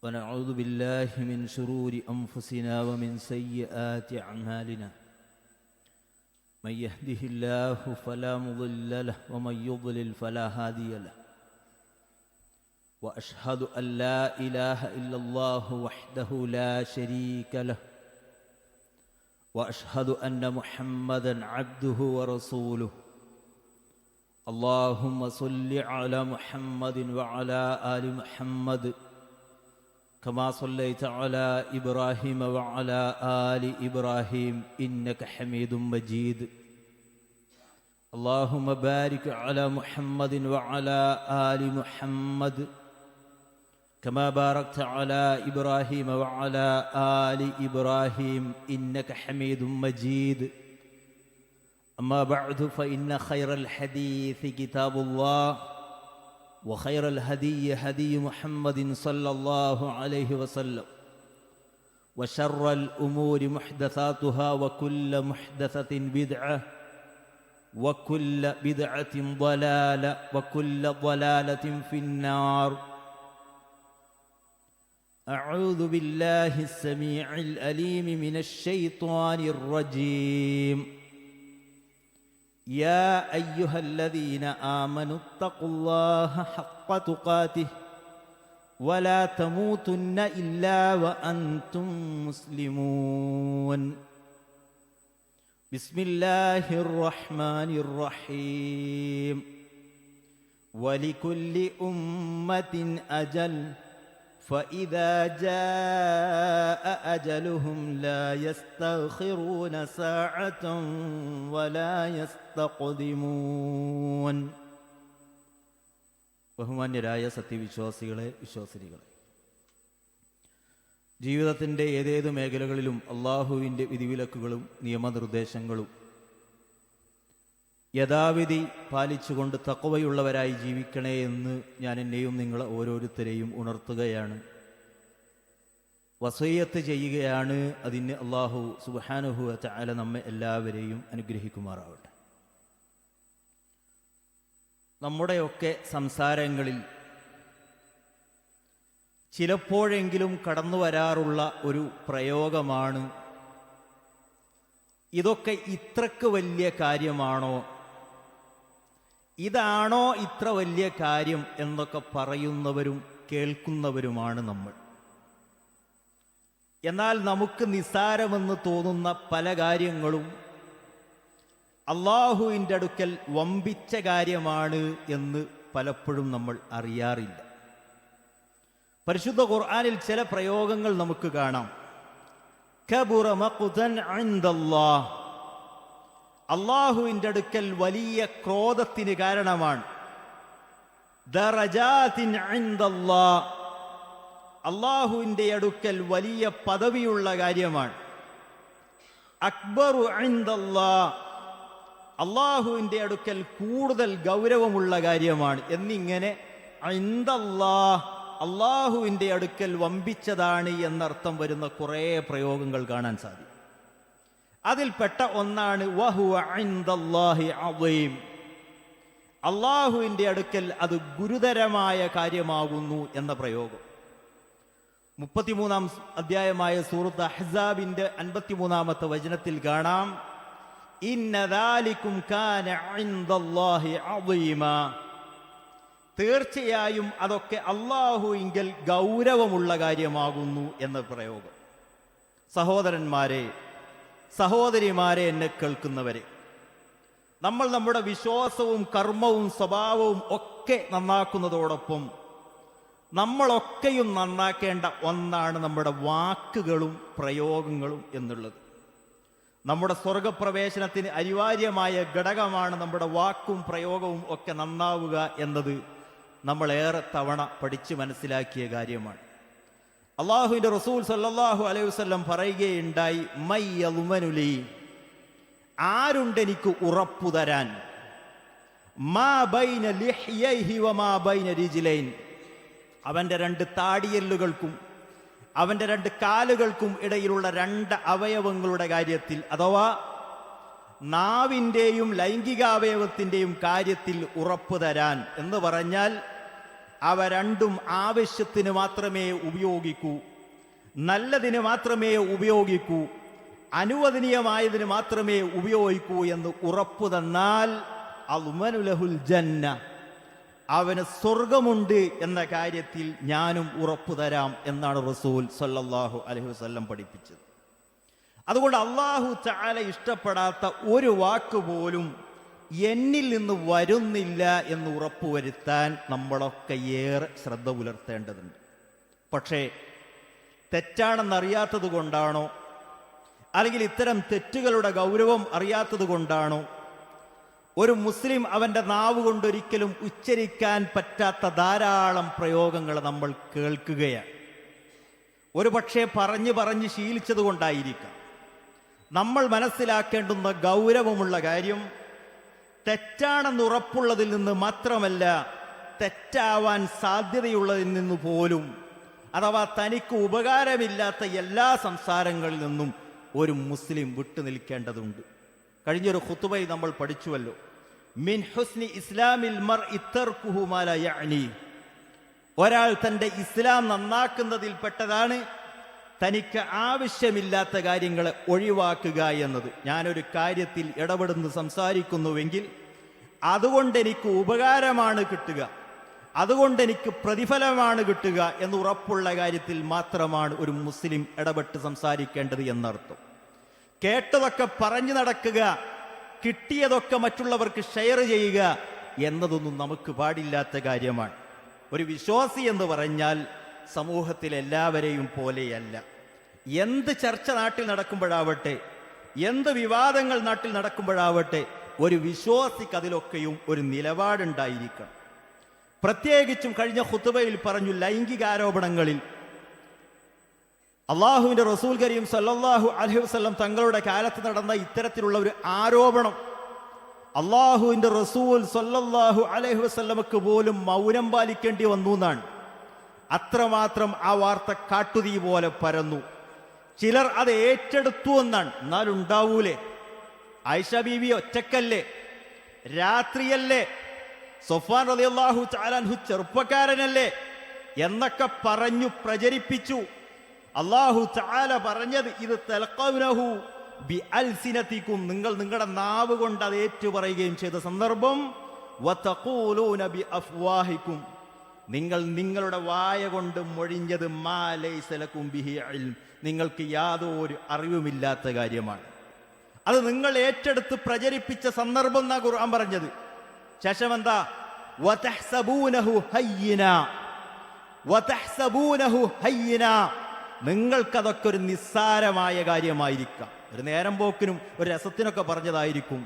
ونعوذ بالله من شرور أنفسنا ومن سيئات أعمالنا من يهده الله فلا مضل له ومن يضلل فلا هادي له وأشهد أن لا إله إلا الله وحده لا شريك له وأشهد أن محمدًا عبده ورسوله اللهم صل على محمد وعلى آل محمد كما صليت على إبراهيم وعلى آل إبراهيم إنك حميد مجيد اللهم بارك على محمد وعلى آل محمد كما باركت على إبراهيم وعلى آل إبراهيم إنك حميد مجيد أما بعد فإن خير الحديث كتاب الله وخير الهدي هدي محمد صلى الله عليه وسلم وشر الأمور محدثاتها وكل محدثة بدعة وكل بدعة ضلالة وكل ضلالة في النار. أعوذ بالله السميع الأليم من الشيطان الرجيم. يا أيها الذين آمنوا اتقوا الله حق تقاته ولا تموتن إلا وأنتم مسلمون. بسم الله الرحمن الرحيم. ولكل أمة أجل فإذا جاء أجلهم لا يستأخرون ساعة ولا يستقدمون. ബഹുമാന്യരായ സത്യവിശ്വാസികളെ, വിശ്വാസിനികളെ, ജീവിതത്തിൻ്റെ ഏതേത് മേഖലകളിലും അള്ളാഹുവിൻ്റെ വിധിവിലക്കുകളും നിയമനിർദ്ദേശങ്ങളും യഥാവിധി പാലിച്ചുകൊണ്ട് തഖ്വയുള്ളവരായി ജീവിക്കണേ എന്ന് ഞാൻ എന്നെയും നിങ്ങളെ ഓരോരുത്തരെയും ഉണർത്തുകയാണ്, വസിയ്യത്ത് ചെയ്യുകയാണ്. അതിന് അള്ളാഹു സുബ്ഹാനഹു വ തആല നമ്മെ എല്ലാവരെയും അനുഗ്രഹിക്കുമാറാവട്ടെ. നമ്മുടെയൊക്കെ സംസാരങ്ങളിൽ ചിലപ്പോഴെങ്കിലും കടന്നു വരാറുള്ള ഒരു പ്രയോഗമാണ്, ഇതൊക്കെ ഇത്രക്ക് വലിയ കാര്യമാണോ, ഇതാണോ ഇത്ര വലിയ കാര്യം എന്നൊക്കെ പറയുന്നവരും കേൾക്കുന്നവരുമാണ് നമ്മൾ. എന്നാൽ നമുക്ക് നിസ്സാരമെന്ന് തോന്നുന്ന പല കാര്യങ്ങളും അള്ളാഹുവിൻ്റെ അടുക്കൽ വമ്പിച്ച കാര്യമാണ് എന്ന് പലപ്പോഴും നമ്മൾ അറിയാറില്ല. പരിശുദ്ധ ഖുർആനിൽ ചില പ്രയോഗങ്ങൾ നമുക്ക് കാണാം. കബുറ മഖ്തൻ ഇൻദല്ലാഹ്, അള്ളാഹുവിൻ്റെ അടുക്കൽ വലിയ ക്രോധത്തിന് കാരണമാണ്. ദറജാത്തിൻ ഇൻദല്ലാഹ്, അള്ളാഹുവിൻ്റെ അടുക്കൽ വലിയ പദവിയുള്ള കാര്യമാണ്. അക്ബറു ഇൻദല്ലാഹ്, അള്ളാഹുവിൻ്റെ അടുക്കൽ കൂടുതൽ ഗൗരവമുള്ള കാര്യമാണ് എന്നിങ്ങനെ ഇൻദല്ലാഹ്, അള്ളാഹുവിൻ്റെ അടുക്കൽ വമ്പിച്ചതാണ് എന്നർത്ഥം വരുന്ന കുറേ പ്രയോഗങ്ങൾ കാണാൻ സാധിക്കും. അതിൽപ്പെട്ട ഒന്നാണ് വഹുവ ഇൻദല്ലാഹി അളീം, അള്ളാഹുവിൻ്റെ അടുക്കൽ അത് ഗുരുതരമായ കാര്യമാകുന്നു എന്ന പ്രയോഗം. 33-ാം അധ്യായമായ സൂറത്ത് അഹ്സാബിന്റെ 53-ാമത്തെ വചനത്തിൽ കാണാം, ഇന്ന ദാലികും കാന ഇൻദല്ലാഹി അളീമാ, തീർച്ചയായും അതൊക്കെ അള്ളാഹുവിങ്കൽ ഗൗരവമുള്ള കാര്യമാകുന്നു എന്ന പ്രയോഗം. സഹോദരന്മാരെ, സഹോദരിമാരെ, എന്നെ കേൾക്കുന്നവരെ, നമ്മൾ നമ്മുടെ വിശ്വാസവും കർമ്മവും സ്വഭാവവും ഒക്കെ നന്നാക്കുന്നതോടൊപ്പം നമ്മളൊക്കെയും നന്നാക്കേണ്ട ഒന്നാണ് നമ്മുടെ വാക്കുകളും പ്രയോഗങ്ങളും എന്നുള്ളത്. നമ്മുടെ സ്വർഗപ്രവേശനത്തിന് അനിവാര്യമായ ഘടകമാണ് നമ്മുടെ വാക്കും പ്രയോഗവും ഒക്കെ നന്നാവുക എന്നത് നമ്മൾ ഏറെ തവണ പഠിച്ച് മനസ്സിലാക്കിയ കാര്യമാണ്. അള്ളാഹുവിൻ്റെ റസൂൽ സല്ലല്ലാഹു അലൈഹി വസല്ലം പറയുകയുണ്ടായി, മൈ യദ്മനുലി, ആരുണ്ടെനിക്ക് ഉറപ്പു തരാൻ, മാ ബൈന ലിഹ്യൈഹി വമാ ബൈന റിജ്ലൈൻ, അവൻ്റെ 2 താടിയെല്ലുകൾക്കും അവൻ്റെ 2 കാലുകൾക്കും ഇടയിലുള്ള 2 അവയവങ്ങളുടെ കാര്യത്തിൽ, അഥവാ നാവിൻ്റെയും ലൈംഗികാവയവത്തിൻ്റെയും കാര്യത്തിൽ ഉറപ്പു തരാൻ എന്ന് പറഞ്ഞാൽ അവ രണ്ടും ആവശ്യത്തിന് മാത്രമേ ഉപയോഗിക്കൂ, നല്ലതിന് മാത്രമേ ഉപയോഗിക്കൂ, അനുവദനീയമായതിന് മാത്രമേ ഉപയോഗിക്കൂ എന്ന് ഉറപ്പു തന്നാൽ അദ്മനു ലഹുൽ ജന്ന, അവന് സ്വർഗമുണ്ട് എന്ന കാര്യത്തിൽ ഞാനും ഉറപ്പു തരാം എന്നാണ് റസൂൽ സല്ലല്ലാഹു അലൈഹി വസല്ലം പഠിപ്പിച്ചത്. അതുകൊണ്ട് അല്ലാഹു തആല ഇഷ്ടപ്പെടാത്ത ഒരു വാക്ക് പോലും എന്നിൽ നിന്ന് വരുന്നില്ല എന്ന് ഉറപ്പുവരുത്താൻ നമ്മളൊക്കെ ഏറെ ശ്രദ്ധ പുലർത്തേണ്ടതുണ്ട്. പക്ഷേ തെറ്റാണെന്നറിയാത്തത് കൊണ്ടാണോ, അല്ലെങ്കിൽ ഇത്തരം തെറ്റുകളുടെ ഗൗരവം അറിയാത്തത് കൊണ്ടാണോ ഒരു മുസ്ലിം അവൻ്റെ നാവ് കൊണ്ടൊരിക്കലും ഉച്ചരിക്കാൻ പറ്റാത്ത ധാരാളം പ്രയോഗങ്ങൾ നമ്മൾ കേൾക്കുകയാണ്. ഒരു പക്ഷേ പറഞ്ഞ് ശീലിച്ചത് കൊണ്ടായിരിക്കാം. നമ്മൾ മനസ്സിലാക്കേണ്ടുന്ന ഗൗരവമുള്ള കാര്യം, തെറ്റാണെന്ന് ഉറപ്പുള്ളതിൽ നിന്ന് മാത്രമല്ല, തെറ്റാവാൻ സാധ്യതയുള്ളതിൽ നിന്ന് പോലും, അഥവാ തനിക്ക് ഉപകാരമില്ലാത്ത എല്ലാ സംസാരങ്ങളിൽ നിന്നും ഒരു മുസ്ലിം വിട്ടുനിൽക്കേണ്ടതുണ്ട്. കഴിഞ്ഞൊരു ഖുതുബയിൽ നമ്മൾ പഠിച്ചുവല്ലോ, മിൻ ഹുസ്നി ഇസ്ലാമിൽ മർഇ തർക്കുഹു മാ ലാ യഅനി. ഒരാൾ തൻ്റെ ഇസ്ലാം നന്നാക്കുന്നതിൽപ്പെട്ടതാണ് തനിക്ക് ആവശ്യമില്ലാത്ത കാര്യങ്ങളെ ഒഴിവാക്കുക എന്നത്. ഞാനൊരു കാര്യത്തിൽ ഇടപെടുന്നു സംസാരിക്കുന്നുവെങ്കിൽ അതുകൊണ്ട് എനിക്ക് ഉപകാരമാണ് കിട്ടുക, അതുകൊണ്ട് എനിക്ക് പ്രതിഫലമാണ് കിട്ടുക എന്ന് ഉറപ്പുള്ള കാര്യത്തിൽ മാത്രമാണ് ഒരു മുസ്ലിം ഇടപെട്ട് സംസാരിക്കേണ്ടത് എന്നർത്ഥം. കേട്ടതൊക്കെ പറഞ്ഞു നടക്കുക, കിട്ടിയതൊക്കെ മറ്റുള്ളവർക്ക് ഷെയർ ചെയ്യുക എന്നതൊന്നും നമുക്ക് പാടില്ലാത്ത കാര്യമാണ്. ഒരു വിശ്വാസി എന്ന് പറഞ്ഞാൽ സമൂഹത്തിൽ എല്ലാവരെയും പോലെയല്ല. എന്ത് ചർച്ച നാട്ടിൽ നടക്കുമ്പോഴാവട്ടെ, എന്ത് വിവാദങ്ങൾ നാട്ടിൽ നടക്കുമ്പോഴാവട്ടെ, ഒരു വിശ്വാസിക്ക് അതിലൊക്കെയും ഒരു നിലപാടുണ്ടായിരിക്കണം. പ്രത്യേകിച്ചും കഴിഞ്ഞ ഖുതുബയിൽ പറഞ്ഞു, ലൈംഗികാരോപണങ്ങളിൽ അള്ളാഹുവിൻ്റെ റസൂൽ കരീം സല്ലല്ലാഹു അലൈഹി വസല്ലം തങ്ങളുടെ കാലത്ത് നടന്ന ഇത്തരത്തിലുള്ള ഒരു ആരോപണം അള്ളാഹുവിൻ്റെ റസൂൽ സല്ലല്ലാഹു അലൈഹി വസല്ലമക്ക് പോലും മൗനം പാലിക്കേണ്ടി വന്നു എന്നാണ്. അത്രമാത്രം ആ വാർത്ത കാട്ടുതീ പോലെ പരന്നു. ചിലർ അത് ഏറ്റെടുത്തു എന്നാണ്. എന്നാലുണ്ടാവൂലേ, ആയിഷ ബീവി ഒറ്റക്കല്ലേ, രാത്രിയല്ലേ, സൊഫ്വാൻ റളിയല്ലാഹു തആല അൻഹു ചെറുപ്പക്കാരനല്ലേ എന്നൊക്കെ പറഞ്ഞു പ്രചരിപ്പിച്ചു. അല്ലാഹു തആല പറഞ്ഞത്, ഇത് തൽഖൗനഹു ബി അൽസിനതികും, നിങ്ങൾ നിങ്ങളുടെ നാവ് കൊണ്ട് അത് ഏറ്റുപറയുകയും ചെയ്ത സന്ദർഭം, വതഖൂലൂന ബി അഫ്വാഹികും, നിങ്ങൾ നിങ്ങളുടെ വായ കൊണ്ട് മൊഴിഞ്ഞത് മാ ലൈസ ലകും ബിഹി ഇൽം, നിങ്ങൾക്ക് യാതൊരു അറിവുമില്ലാത്ത കാര്യമാണ്. അത് നിങ്ങൾ ഏറ്റെടുത്ത് പ്രചരിപ്പിച്ച സന്ദർഭം എന്നാ ഖുർആൻ പറഞ്ഞത്. ശേഷം എന്താ, വതഹ്സബൂനഹു ഹയ്യിന, വതഹ്സബൂനഹു ഹയ്യിന, നിങ്ങൾക്കതൊക്കെ ഒരു നിസ്സാരമായ കാര്യമായിരിക്കാം, ഒരു നേരം പോക്കിനും ഒരു രസത്തിനൊക്കെ പറഞ്ഞതായിരിക്കും.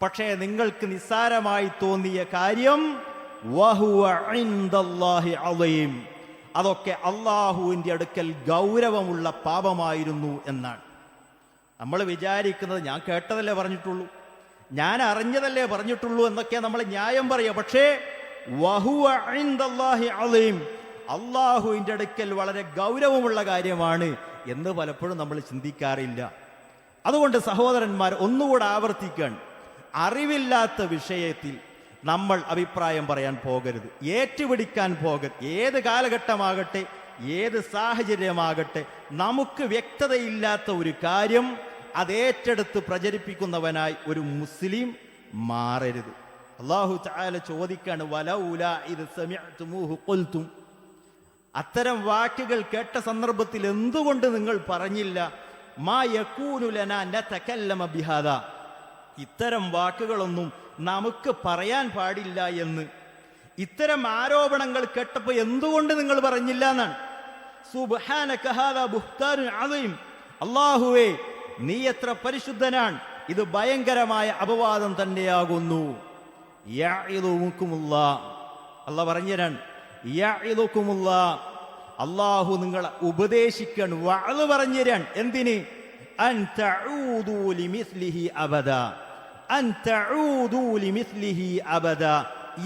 പക്ഷേ നിങ്ങൾക്ക് നിസ്സാരമായി തോന്നിയ കാര്യം വഹുവ ഇൻദല്ലാഹി അളീം, അതൊക്കെ അള്ളാഹുവിൻ്റെ അടുക്കൽ ഗൗരവമുള്ള പാപമായിരുന്നു എന്നാണ്. നമ്മൾ വിചാരിക്കുന്നത് ഞാൻ കേട്ടതല്ലേ പറഞ്ഞിട്ടുള്ളൂ, ഞാൻ അറിഞ്ഞതല്ലേ പറഞ്ഞിട്ടുള്ളൂ എന്നൊക്കെ നമ്മൾ ന്യായം പറയുക. പക്ഷേ വഹുവ ഇൻദല്ലാഹി അളീം, അള്ളാഹുവിൻ്റെ അടുക്കൽ വളരെ ഗൗരവമുള്ള കാര്യമാണ് എന്ന് പലപ്പോഴും നമ്മൾ ചിന്തിക്കാറില്ല. അതുകൊണ്ട് സഹോദരന്മാർ, ഒന്നുകൂടെ ആവർത്തിക്കാൻ, അറിവില്ലാത്ത വിഷയത്തിൽ നമ്മൾ അഭിപ്രായം പറയാൻ പോകരുത്, ഏറ്റുപിടിക്കാൻ പോകരുത്. ഏത് കാലഘട്ടമാകട്ടെ, ഏത് സാഹചര്യമാകട്ടെ, നമുക്ക് വ്യക്തതയില്ലാത്ത ഒരു കാര്യം അതേറ്റെടുത്ത് പ്രചരിപ്പിക്കുന്നവനായി ഒരു മുസ്ലിം മാറരുത്. അല്ലാഹു തആല ചോദിക്കാണ്, വലൗലാ ഇദ് സമിഅ്തുമൂഹു ഖുൽതും, അത്തരം വാക്കുകൾ കേട്ട സന്ദർഭത്തിൽ എന്തുകൊണ്ട് നിങ്ങൾ പറഞ്ഞില്ല, മാ യകൂനു ലനാ നതകല്ലമ ബിഹാദാ, ഇത്തരം വാക്കുകളൊന്നും നമുക്ക് പറയാൻ പാടില്ല എന്ന്. ഇത്തരം ആരോപണങ്ങൾ കേട്ടപ്പോൾ എന്തുകൊണ്ട് നിങ്ങൾ പറഞ്ഞില്ല എന്നാണ്. സുബ്ഹാനക ഹാദാ ബുഹ്താനുൻ അദീം, അല്ലാഹുവേ നീ എത്ര പരിശുദ്ധനാണ്, ഇത് ഭയങ്കരമായ അപവാദം തന്നെയാകുന്നു. യഇദുകുമുല്ലാഹ്, അല്ലാഹ് പറഞ്ഞുതരാൻ, യഇദുകുമുല്ലാഹ്, അല്ലാഹു നിങ്ങളെ ഉപദേശിക്കാൻ, വഅദ് പറഞ്ഞുതരാൻ. എന്തിന്? അൻ തഊദു ലിമിസ്ലിഹി അബദാ, അൻ തഊദു ലിമിസ്ലിഹി അബദാ,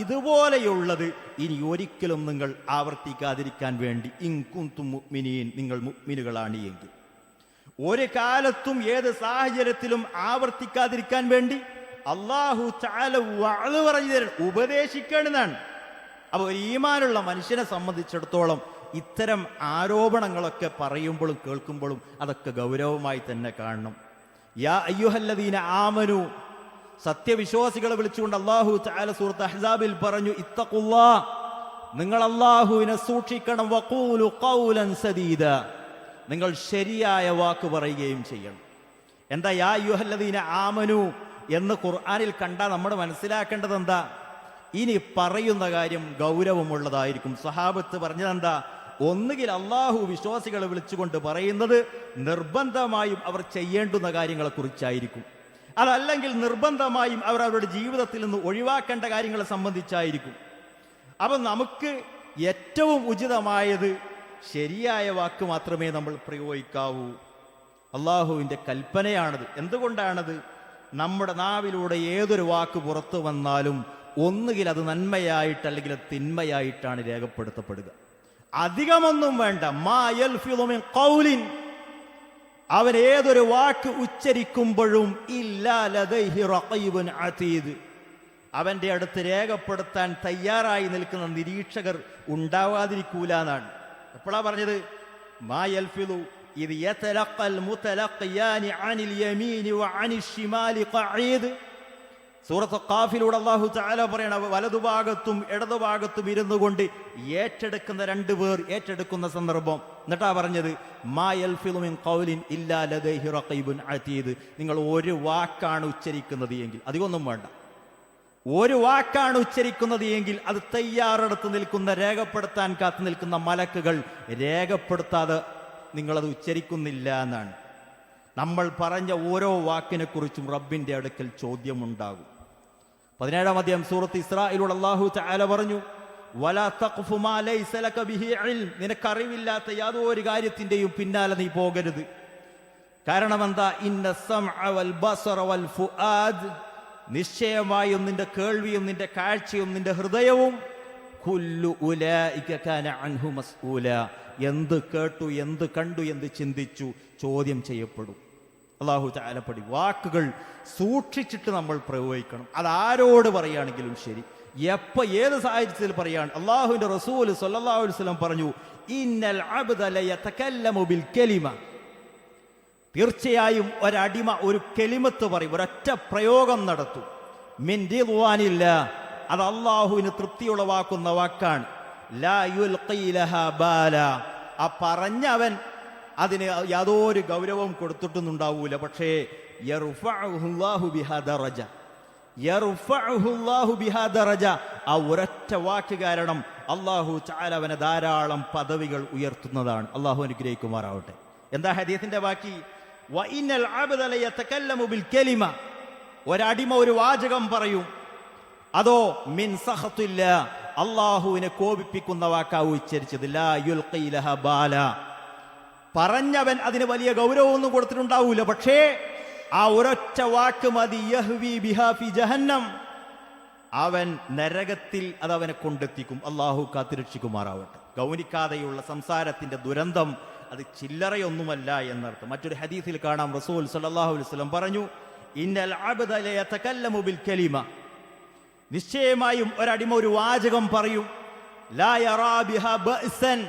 ഇതുപോലെയുള്ളത് ഇനി ഒരിക്കലും നിങ്ങൾ ആവർത്തിക്കാതിരിക്കാൻ വേണ്ടി. ഇൻ കുൻതും മുഅ്മിനീൻ, നിങ്ങൾ മുഅ്മിനുകളാണ് എങ്കിൽ. ഒരു കാലത്തും ഏത് സാഹചര്യത്തിലും ആവർത്തിക്കാതിരിക്കാൻ വേണ്ടി അല്ലാഹു തആല വഅദ് പറഞ്ഞു തരാൻ, ഉപദേശിക്കണമെന്നാണ്. അപ്പോൾ ഒരു ഈമാനുള്ള മനുഷ്യനെ സംബന്ധിച്ചിടത്തോളം ഇത്തരം ആരോപണങ്ങളൊക്കെ പറയുമ്പോഴും കേൾക്കുമ്പോഴും അതൊക്കെ ഗൗരവമായി തന്നെ കാണണം. യാ അയ്യുഹല്ലദീന ആമനു, സത്യവിശ്വാസികളെ വിളിച്ചുകൊണ്ട് അല്ലാഹു തആല സൂറത്ത് അഹ്സാബിൽ പറഞ്ഞു, ഇത്തഖുല്ലാഹ്, നിങ്ങൾ അല്ലാഹുവിനെ സൂക്ഷിക്കണം, വഖൂലു ഖൗലൻ സദീദ, നിങ്ങൾ ശരിയായ വാക്ക് പറയുകയും ചെയ്യണം. എന്താ യാ അയ്യുഹല്ലദീന ആമനു എന്ന് ഖുർആനിൽ കണ്ടാൽ നമ്മൾ മനസ്സിലാക്കേണ്ടത് എന്താ? ഇനി പറയുന്ന കാര്യം ഗൗരവമുള്ളതായിരിക്കും. സ്വഹാബത്ത് പറഞ്ഞതെന്താ? ഒന്നുകിൽ അള്ളാഹു വിശ്വാസികളെ വിളിച്ചുകൊണ്ട് പറയുന്നത് നിർബന്ധമായും അവർ ചെയ്യേണ്ടുന്ന കാര്യങ്ങളെ കുറിച്ചായിരിക്കും, അതല്ലെങ്കിൽ നിർബന്ധമായും അവർ അവരുടെ ജീവിതത്തിൽ നിന്ന് ഒഴിവാക്കേണ്ട കാര്യങ്ങളെ സംബന്ധിച്ചായിരിക്കും. അപ്പം നമുക്ക് ഏറ്റവും ഉചിതമായത് ശരിയായ വാക്ക് മാത്രമേ നമ്മൾ പ്രയോഗിക്കാവൂ. അള്ളാഹുവിൻ്റെ കൽപ്പനയാണത്. എന്തുകൊണ്ടാണത്? നമ്മുടെ നാവിലൂടെ ഏതൊരു വാക്ക് പുറത്തു വന്നാലും ഒന്നുകിൽ അത് നന്മയായിട്ട് അല്ലെങ്കിൽ അത് തിന്മയായിട്ടാണ് രേഖപ്പെടുത്തപ്പെടുക. അധികമൊന്നും വേണ്ട. മാ യൽഫിളു മിൻ ഖൗലിൻ, അവൻ ഏതൊരു വാക്ക് ഉച്ചരിക്കുമ്പോഴും ഇല്ലാ ലദൈഹി റഖീബുൻ അതീദ്, അവൻ്റെ അടുത്ത് രേഖപ്പെടുത്താൻ തയ്യാറായി നിൽക്കുന്ന നിരീക്ഷകർ ഉണ്ടാവാതിരിക്കൂല എന്നാണ്. എപ്പോഴാ പറഞ്ഞത്? മാ യൽഫിളു ഇദ് യതലഖൽ മുതലഖിയാനി അനിൽ യമീനി വഅനിൽ ശിമാലി ഖഈദ്. സൂറത്ത് ഖാഫിലൂടെ അല്ലാഹു തആല പറയണ, വലതുഭാഗത്തും ഇടതുഭാഗത്തും ഇരുന്നു കൊണ്ട് ഏറ്റെടുക്കുന്ന രണ്ടുപേർ ഏറ്റെടുക്കുന്ന സന്ദർഭം. എന്നിട്ടാ പറഞ്ഞത് മാ യൽഫിളു മിൻ ഖൗലിൻ ഇല്ലാ ലദൈഹി റഖീബുൻ അതീദ്. നിങ്ങൾ ഒരു വാക്കാണ് ഉച്ചരിക്കുന്നത് എങ്കിൽ, അധികമൊന്നും വേണ്ട, ഒരു വാക്കാണ് ഉച്ചരിക്കുന്നത് എങ്കിൽ അത് തയ്യാറെടുത്ത് നിൽക്കുന്ന, രേഖപ്പെടുത്താൻ കാത്തു നിൽക്കുന്ന മലക്കുകൾ രേഖപ്പെടുത്താതെ നിങ്ങളത് ഉച്ചരിക്കുന്നില്ല എന്നാണ്. നമ്മൾ പറഞ്ഞ ഓരോ വാക്കിനെ കുറിച്ചും റബ്ബിന്റെ അടുക്കൽ ചോദ്യമുണ്ടാകും. 17-ാം അധ്യായം സൂറത്ത് ഇസ്രായിലൂടെ അല്ലാഹു തആല പറഞ്ഞു, വലാ തഖ്ഫു മാ ലൈസ ലക ബിഹി ഇൽം, നിനക്കറിവില്ലാത്ത യാതൊരു കാര്യത്തിന്റെയും പിന്നാലെ നീ പോകരുത്. കാരണം എന്താ? ഇന്ന സമഅ വൽ ബസറ വൽ ഫുആദ്, നിശ്ചയമായും നിന്റെ കേൾവിയും നിന്റെ കാഴ്ചയും നിന്റെ ഹൃദയവും കുല്ലു ഉലൈക കാന അൻഹു മസ്ഊല, എന്ത് കേട്ടു, എന്ത് കണ്ടു, എന്ത് ചിന്തിച്ചു ചോദ്യം ചെയ്യപ്പെടും. അല്ലാഹു തആല പഠി വാക്കുകൾ സൂക്ഷിച്ചിട്ട് നമ്മൾ പ്രയോഗിക്കണം. അതാരോട് പറയുകയാണെങ്കിലും ശരി, എപ്പോൾ ഏത് സാഹചര്യത്തിൽ പറയാണ്. അല്ലാഹുവിന്റെ റസൂൽ സ്വല്ലല്ലാഹു അലൈഹി വസല്ലം പറഞ്ഞു, ഇന്നൽ അബ്ദ ലയതകല്ലമു ബിൽ കലിമ, തീർച്ചയായും ഒരടിമ ഒരു കെലിമത്ത് പറയും, ഒരൊറ്റ പ്രയോഗം നടത്തും. മിൻ റിദ്വാനില്ലാ, അത് അള്ളാഹുവിന് തൃപ്തിയുളവാക്കുന്ന വാക്കാണ്. ലാ യുൽഖി ലഹാ ബാല, ആ പറഞ്ഞവൻ അതിന് യാതൊരു ഗൗരവം കൊടുത്തിട്ടൊന്നുണ്ടാവൂല. പക്ഷേ യർഫഉഹുല്ലാഹു ബിഹാ ദറജ, യർഫഉഹുല്ലാഹു ബിഹാ ദറജ, ആ ഒരൊറ്റ വാക്ക് കാരണം അല്ലാഹു തആല അവനെ ധാരാളം പദവികൾ ഉയർത്തുന്നതാണ്. അല്ലാഹു അനുഗ്രഹിക്കുമാറാവട്ടെ. എന്താ ഹദീസിന്റെ ബാക്കി? വഇന്നൽ അബ്ദ ലയതകല്ലമു ബിൽ കലിമ, ഒരടിമ ഒരു വാചകം പറയും, അതോ മിൻ സഖത്തില്ലാ, അള്ളാഹുവിനെ കോപിപ്പിക്കുന്ന വാക്കാ ഉച്ചരിച്ചത്. ലാ യുൽഖി ലഹാ ബാല, പറഞ്ഞവൻ അതിന് വലിയ ഗൗരവമൊന്നും കൊടുത്തിട്ടുണ്ടാവൂല. പക്ഷേ ആ ഒരൊറ്റ വാക്ക് മതി. യഹ്വി ബിഹാ ഫി ജഹന്നം, അവൻ നരകത്തിൽ അതവനെ കൊണ്ടെത്തിക്കും. അള്ളാഹു കാത്തുരക്ഷിക്കുമാറാവട്ടെ. ഗൗനിക്കാതെയുള്ള സംസാരത്തിന്റെ ദുരന്തം അത് ചില്ലറയൊന്നുമല്ല എന്നർത്ഥം. മറ്റൊരു ഹദീസിൽ കാണാം, റസൂൽ സല്ലല്ലാഹു അലൈഹി വസല്ലം പറഞ്ഞു, ഇന്നൽ അബ്ദ ലയതകല്ലമു ബിൽ കലിമ, നിശ്ചയമായും ഒരടിമ ഒരു വാചകം പറയും, ലാ യറാ ബിഹാ ബഅ്സൻ,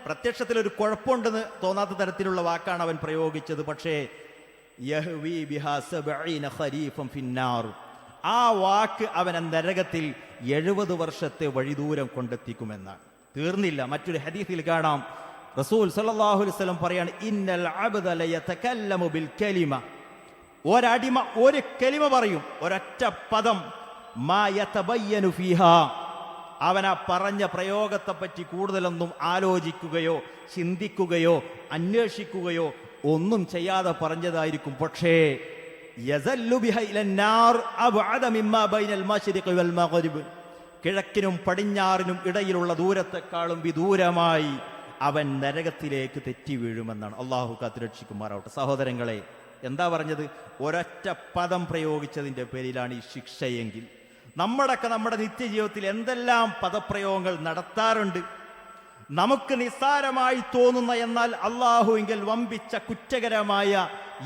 പ്രത്യക്ഷത്തിൽ ഒരു കുഴപ്പമുണ്ടെന്ന് തോന്നാത്ത തരത്തിലുള്ള വാക്കാണ് അവൻ പ്രയോഗിച്ചത്. പക്ഷേ യഹ്വി ബിഹാ 70 ഖരീഫൻ ഫിന്നാർ, ആ വാക്ക് അവനെ നരകത്തിൽ 70 വർഷത്തെ വഴിദൂരം കൊണ്ടെത്തിക്കുമെന്നാണ്. തീർന്നില്ല. മറ്റൊരു ഹദീസിൽ കാണാം, റസൂൽ സല്ലല്ലാഹു അലൈഹി വസല്ലം പറയാണ്, ഇന്നൽ അബ്ദ ലയതകല്ലമു ബിൽ കലിമ, ഒരടിമ ഒരു കലിമ പറയും, ഒരൊറ്റ പദം, മാ യതബയ്യനു ഫീഹാ, അവൻ ആ പറഞ്ഞ പ്രയോഗത്തെപ്പറ്റി കൂടുതലൊന്നും ആലോചിക്കുകയോ ചിന്തിക്കുകയോ അന്വേഷിക്കുകയോ ഒന്നും ചെയ്യാതെ പറഞ്ഞതായിരിക്കും. പക്ഷേ യസല്ലു ബിഹ ഇലന്നാർ അബ്അദ മിമ്മാ ബൈനൽ മശ്രിഖി വൽ മഗ്രിബ്, കിഴക്കിനും പടിഞ്ഞാറിനും ഇടയിലുള്ള ദൂരത്തെക്കാളും വിദൂരമായി അവൻ നരകത്തിലേക്ക് തെറ്റി വീഴുമെന്നാണ്. അള്ളാഹു കാത്തുരക്ഷിക്കുമാറാവട്ടെ. സഹോദരങ്ങളെ, എന്താ പറഞ്ഞത്? ഒരൊറ്റ പദം പ്രയോഗിച്ചതിൻ്റെ പേരിലാണ് ഈ ശിക്ഷയെങ്കിൽ നമ്മുടെ നിത്യജീവിതത്തിൽ എന്തെല്ലാം പദപ്രയോഗങ്ങൾ നടത്താറുണ്ട്. നമുക്ക് നിസ്സാരമായി തോന്നുന്ന എന്നാൽ അള്ളാഹുവിങ്കൽ വമ്പിച്ച കുറ്റകരമായ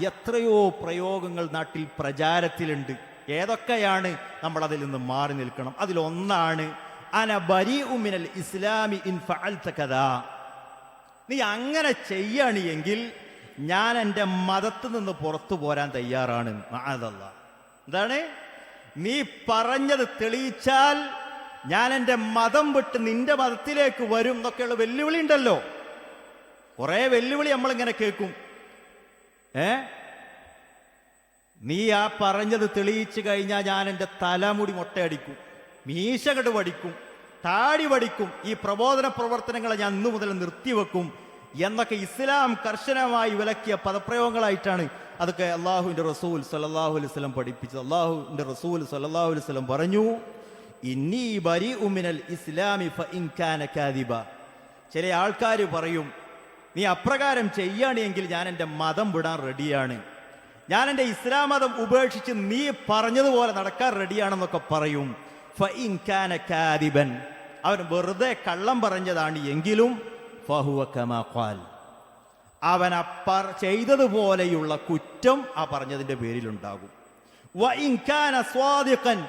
എത്രയോ പ്രയോഗങ്ങൾ നാട്ടിൽ പ്രചാരത്തിലുണ്ട്. ഏതൊക്കെയാണ്? നമ്മൾ അതിൽ നിന്ന് മാറി നിൽക്കണം. അതിലൊന്നാണ് അന ബരീഉ മിനൽ ഇസ്ലാമി ഇൻ ഫഅൽത കദാ, നീ അങ്ങനെ ചെയ്യാണ് എങ്കിൽ ഞാൻ എൻ്റെ മതത്തിൽ നിന്ന് പുറത്തു പോരാൻ തയ്യാറാണ്. മഅദല്ലാഹ്. എന്താണ്? നീ പറഞ്ഞത് തെളിയിച്ചാൽ ഞാൻ എൻ്റെ മതം വിട്ട് നിന്റെ മതത്തിലേക്ക് വരും എന്നൊക്കെയുള്ള വെല്ലുവിളി ഉണ്ടല്ലോ. കുറെ വെല്ലുവിളി നമ്മളിങ്ങനെ കേൾക്കും. നീ ആ പറഞ്ഞത് തെളിയിച്ചു കഴിഞ്ഞാൽ ഞാൻ എൻ്റെ തലമുടി മൊട്ടയടിക്കും, മീശകട് വടിക്കും, താടി വടിക്കും, ഈ പ്രബോധന പ്രവർത്തനങ്ങളെ ഞാൻ ഇന്നു മുതൽ നിർത്തിവെക്കും എന്നൊക്കെ ഇസ്ലാം കർശനമായി വിലക്കിയ പദപ്രയോഗങ്ങളായിട്ടാണ് അതൊക്കെ അള്ളാഹുവിൻ്റെ റസൂൽ സല്ലല്ലാഹു അലൈഹി വസല്ലം പഠിപ്പിച്ചത്. അള്ളാഹുവിൻ്റെ റസൂൽ സല്ലല്ലാഹു അലൈഹി വസല്ലം പറഞ്ഞു, ഇന്നി ബരീഉ മിനൽ ഇസ്ലാമി ഫഇൻ കാന കാദിബ. ചില ആൾക്കാർ പറയും, നീ അപ്രകാരം ചെയ്യുകയാണെങ്കിൽ ഞാൻ എൻ്റെ മതം വിടാൻ റെഡിയാണ്, ഞാൻ എൻ്റെ ഇസ്ലാം മതം ഉപേക്ഷിച്ച് നീ പറഞ്ഞതുപോലെ നടക്കാൻ റെഡിയാണെന്നൊക്കെ പറയും. ഫഇൻ കാന കാദിബൻ, അവൻ വെറുതെ കള്ളം പറഞ്ഞതാണ് എങ്കിലും ഫഹുവ കമാ ഖാൽ, അവൻ ചെയ്തതുപോലെയുള്ള കുറ്റം ആ പറഞ്ഞതിൻ്റെ പേരിലുണ്ടാകും. വഇൻ കാന സ്വാദിഖൻ,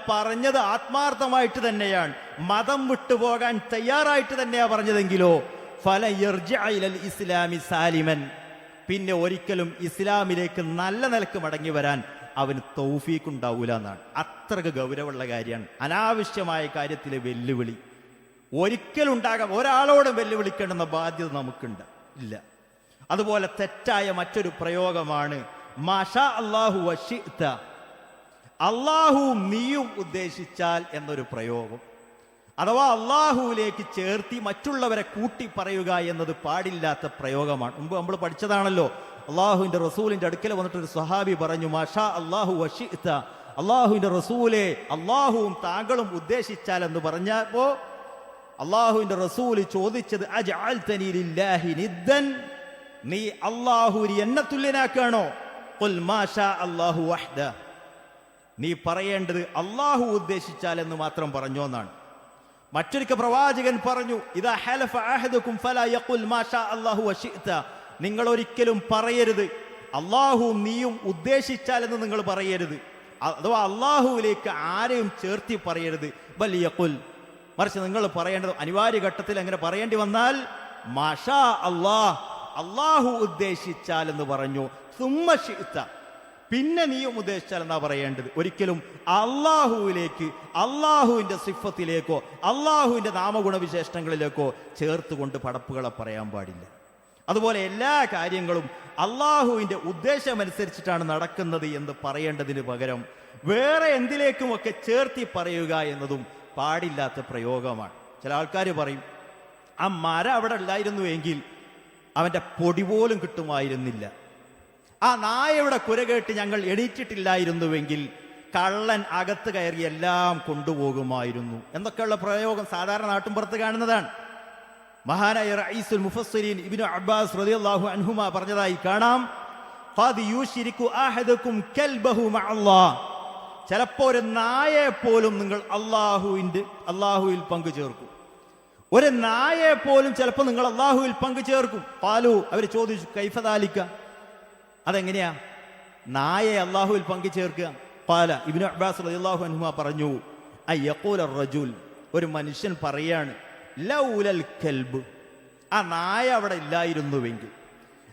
പറഞ്ഞത് ആത്മാർത്ഥമായിട്ട് തന്നെയാണ്, മതം വിട്ടുപോകാൻ തയ്യാറായിട്ട് തന്നെയാ പറഞ്ഞതെങ്കിലോ ഫല യർജിഅ ഇലൽ ഇസ്ലാമി സാലിമൻ, പിന്നെ ഒരിക്കലും ഇസ്ലാമിലേക്ക് നല്ല നിലക്ക് മടങ്ങി വരാൻ അവന് തൗഫീഖ് ഉണ്ടാവൂല എന്നാണ്. അത്രക്ക് ഗൗരവമുള്ള കാര്യമാണ്. അനാവശ്യമായ കാര്യത്തിലെ വെല്ലുവിളി ഒരിക്കലും ഉണ്ടാകാം. ഒരാളോടും വെല്ലുവിളിക്കേണ്ടുന്ന ബാധ്യത നമുക്കുണ്ട് ഇല്ല. അതുപോലെ തെറ്റായ മറ്റൊരു പ്രയോഗമാണ് മാഷാ അല്ലാഹു വശിഅ്ത, അള്ളാഹുവും നീയും ഉദ്ദേശിച്ചാൽ എന്നൊരു പ്രയോഗം. അഥവാ അള്ളാഹുവിലേക്ക് ചേർത്തി മറ്റുള്ളവരെ കൂട്ടി പറയുക എന്നത് പാടില്ലാത്ത പ്രയോഗമാണ്. മുമ്പ് നമ്മൾ പഠിച്ചതാണല്ലോ. അള്ളാഹുവിന്റെ റസൂലിന്റെ അടുക്കൽ വന്നിട്ട് ഒരു സ്വഹാബി പറഞ്ഞു, മാഷാ അല്ലാഹു വശിഅ്ത, അള്ളാഹുവിന്റെ റസൂലെ അള്ളാഹുവും താങ്കളും ഉദ്ദേശിച്ചാൽ എന്ന് പറഞ്ഞപ്പോ അള്ളാഹുവിന്റെ റസൂല് ചോദിച്ചത്, അജ്അൽതനി ലില്ലാഹി നിദ്ദൻ, നീ അള്ളാഹുവിന് എന്നെ തുല്യനാക്കാണോ? ഖുൽ മാഷാ അല്ലാഹു വഹ്ദ, നീ പറയേണ്ടത് അള്ളാഹു ഉദ്ദേശിച്ചാൽ എന്ന് മാത്രം പറഞ്ഞോന്നാണ്. മറ്റൊരിക്കൽ പ്രവാചകൻ പറഞ്ഞു, ഇദാ ഹലഫ അഹദുകും ഫലാ യഖുൽ മാഷാ അല്ലാഹു വശിഅ്ത, നിങ്ങൾ ഒരിക്കലും പറയരുത് അള്ളാഹുവും നീയും ഉദ്ദേശിച്ചാൽ എന്ന് നിങ്ങൾ പറയരുത്. അഥവാ അള്ളാഹുവിലേക്ക് ആരെയും ചേർത്തി പറയരുത്. ബൽ യഖുൽ, മറിച്ച് നിങ്ങൾ പറയേണ്ടത് അനിവാര്യ ഘട്ടത്തിൽ അങ്ങനെ പറയേണ്ടി വന്നാൽ മാഷാ അല്ലാഹ്, അള്ളാഹു ഉദ്ദേശിച്ചാൽ എന്ന് പറഞ്ഞു. സുമ്മ ശിഅ്ത, പിന്നെ നീയും ഉദ്ദേശിച്ചാൽ എന്നാ പറയേണ്ടത്. ഒരിക്കലും അള്ളാഹുവിലേക്ക്, അള്ളാഹുവിന്റെ സിഫത്തിലേക്കോ അള്ളാഹുവിന്റെ നാമഗുണവിശേഷണങ്ങളിലേക്കോ ചേർത്തുകൊണ്ട് പടപ്പുകളെ പറയാൻ പാടില്ല. അതുപോലെ എല്ലാ കാര്യങ്ങളും അള്ളാഹുവിന്റെ ഉദ്ദേശമനുസരിച്ചിട്ടാണ് നടക്കുന്നത് എന്ന് പറയേണ്ടതിന് പകരം വേറെ എന്തിലേക്കുമൊക്കെ ചേർത്തി പറയുക എന്നതും പാടില്ലാത്ത പ്രയോഗമാണ്. ചില ആൾക്കാർ പറയും, ആ മരം അവിടെ ഇല്ലായിരുന്നു എങ്കിൽ അവന്റെ പൊടി പോലും കിട്ടുമായിരുന്നില്ല, ആ നായയുടെ കുര കേട്ട് ഞങ്ങൾ എണീറ്റിട്ടില്ലായിരുന്നുവെങ്കിൽ കള്ളൻ അകത്ത് കയറി എല്ലാം കൊണ്ടുപോകുമായിരുന്നു എന്നൊക്കെയുള്ള പ്രയോഗം സാധാരണ നാട്ടുമ്പുറത്ത് കാണുന്നതാണ്. മഹാനായ റഈസുൽ മുഫസ്സിരീൻ ഇബ്നു അബ്ബാസ് റളിയല്ലാഹു അൻഹുമ പറഞ്ഞതായി കാണാം, ഖദ് യുശ്രികു അഹദുകും കൽബഹു മഅല്ലാഹ്, ചിലപ്പോൾ ഒരു നായയെ പോലും നിങ്ങൾ അള്ളാഹുവിൽ പങ്കു ചേർക്കും. ഒരു നായയെ പോലും ചിലപ്പോൾ നിങ്ങൾ അള്ളാഹുവിൽ പങ്കു ചേർക്കും. ഖാലു, അവർ ചോദിച്ചു, കൈഫ ദാലിക, അതെങ്ങനെയാ നായയെ അള്ളാഹുവിൽ പങ്കു ചേർക്കുക? ഖാല, ഇബ്നു അബ്ബാസ് റളിയല്ലാഹു അൻഹുമ പറഞ്ഞു, അയ്യഖൂല റജുൽ, ഒരു മനുഷ്യൻ പറയാണ്, ലൗലൽ കൽബ്, ആ നായ അവിടെ ഇല്ലായിരുന്നുവെങ്കിൽ,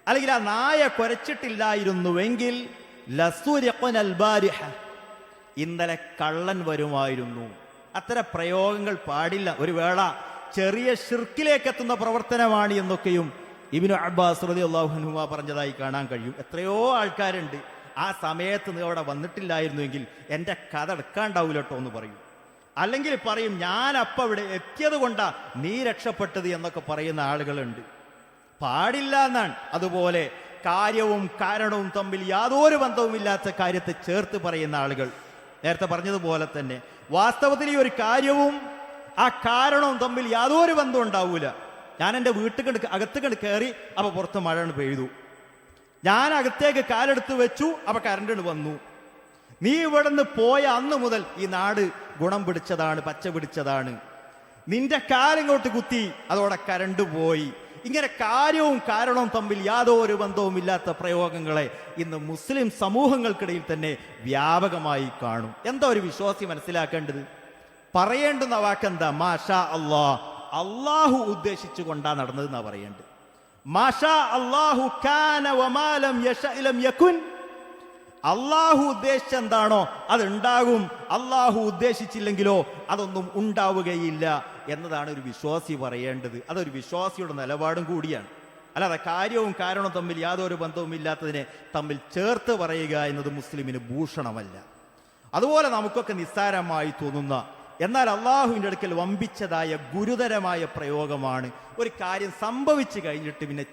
അല്ലെങ്കിൽ ആ നായ കുരച്ചിട്ടില്ലായിരുന്നുവെങ്കിൽ, ലസുരിഖുനൽ ബാരിഹ, ഇന്നലെ കള്ളൻ വരുമായിരുന്നു. അത്തരം പ്രയോഗങ്ങൾ പാടില്ല. ഒരു വേള ചെറിയ ശിർക്കിലേക്ക് എത്തുന്ന പ്രവർത്തനമാണ് എന്നൊക്കെയും ഇബ്നു അബ്ബാസ് റളിയല്ലാഹു അൻഹു പറഞ്ഞതായി കാണാൻ കഴിയും. എത്രയോ ആൾക്കാരുണ്ട്, ആ സമയത്ത് നീ അവിടെ വന്നിട്ടില്ലായിരുന്നുവെങ്കിൽ എൻ്റെ കഥ എടുക്കാണ്ടാവൂല കേട്ടോ എന്ന് പറയും. അല്ലെങ്കിൽ പറയും, ഞാൻ അപ്പം ഇവിടെ എത്തിയത് കൊണ്ടാ നീ രക്ഷപ്പെട്ടത് എന്നൊക്കെ പറയുന്ന ആളുകളുണ്ട്. പാടില്ല എന്നാണ്. അതുപോലെ കാര്യവും കാരണവും തമ്മിൽ യാതൊരു ബന്ധവുമില്ലാത്ത കാര്യത്തെ ചേർത്ത് പറയുന്ന ആളുകൾ, നേരത്തെ പറഞ്ഞതുപോലെ തന്നെ വാസ്തവത്തിൽ ഈ ഒരു കാര്യവും ആ കാരണവും തമ്മിൽ യാതൊരു ബന്ധവും ഉണ്ടാവൂല. ഞാൻ എൻ്റെ അകത്തേക്ക് കയറി, അപ്പൊ പുറത്ത് മഴ പെയ്തു, ഞാൻ അകത്തേക്ക് കാലെടുത്ത് വെച്ചു, അപ്പൊ കറണ്ട് വന്നു. നീ ഇവിടെ നിന്ന് പോയ അന്ന് മുതൽ ഈ നാട് ഗുണം പിടിച്ചതാണ്, പച്ച പിടിച്ചതാണ്. നിന്റെ കാലിങ്ങോട്ട് കുത്തി, അതോടെ കരണ്ട് പോയി. ഇങ്ങനെ കാര്യവും കാരണവും തമ്മിൽ യാതൊരു ബന്ധവും ഇല്ലാത്ത പ്രയോഗങ്ങളെ ഇന്ന് മുസ്ലിം സമൂഹങ്ങൾക്കിടയിൽ തന്നെ വ്യാപകമായി കാണും. എന്താ ഒരു വിശ്വാസി മനസ്സിലാക്കേണ്ടത്? പറയേണ്ടുന്ന വാക്കെന്താ? മാഷാ അല്ലാഹ്, അള്ളാഹു ഉദ്ദേശിച്ചു കൊണ്ടാ നടന്നതെന്നാ പറയേണ്ടത്. മാഷാ അല്ലാഹു കാന വമാ ലം യശഅ ലം യകുൻ. അള്ളാഹു ഉദ്ദേശിച്ചെന്താണോ അതുണ്ടാകും, അള്ളാഹു ഉദ്ദേശിച്ചില്ലെങ്കിലോ അതൊന്നും ഉണ്ടാവുകയില്ല എന്നതാണ് ഒരു വിശ്വാസി പറയേണ്ടത്. അതൊരു വിശ്വാസിയുടെ നിലപാടും കൂടിയാണ്. അല്ലാതെ കാര്യവും കാരണവും തമ്മിൽ യാതൊരു ബന്ധവുമില്ലാത്തതിനെ തമ്മിൽ ചേർത്ത് പറയുക എന്നത് മുസ്ലിമിന് ഭൂഷണമല്ല. അതുപോലെ നമുക്കൊക്കെ നിസ്സാരമായി തോന്നുന്ന എന്നാൽ അള്ളാഹുവിൻ്റെ അടുക്കൽ വമ്പിച്ചതായ ഗുരുതരമായ പ്രയോഗമാണ് ഒരു കാര്യം സംഭവിച്ചു കഴിഞ്ഞിട്ട് പിന്നെ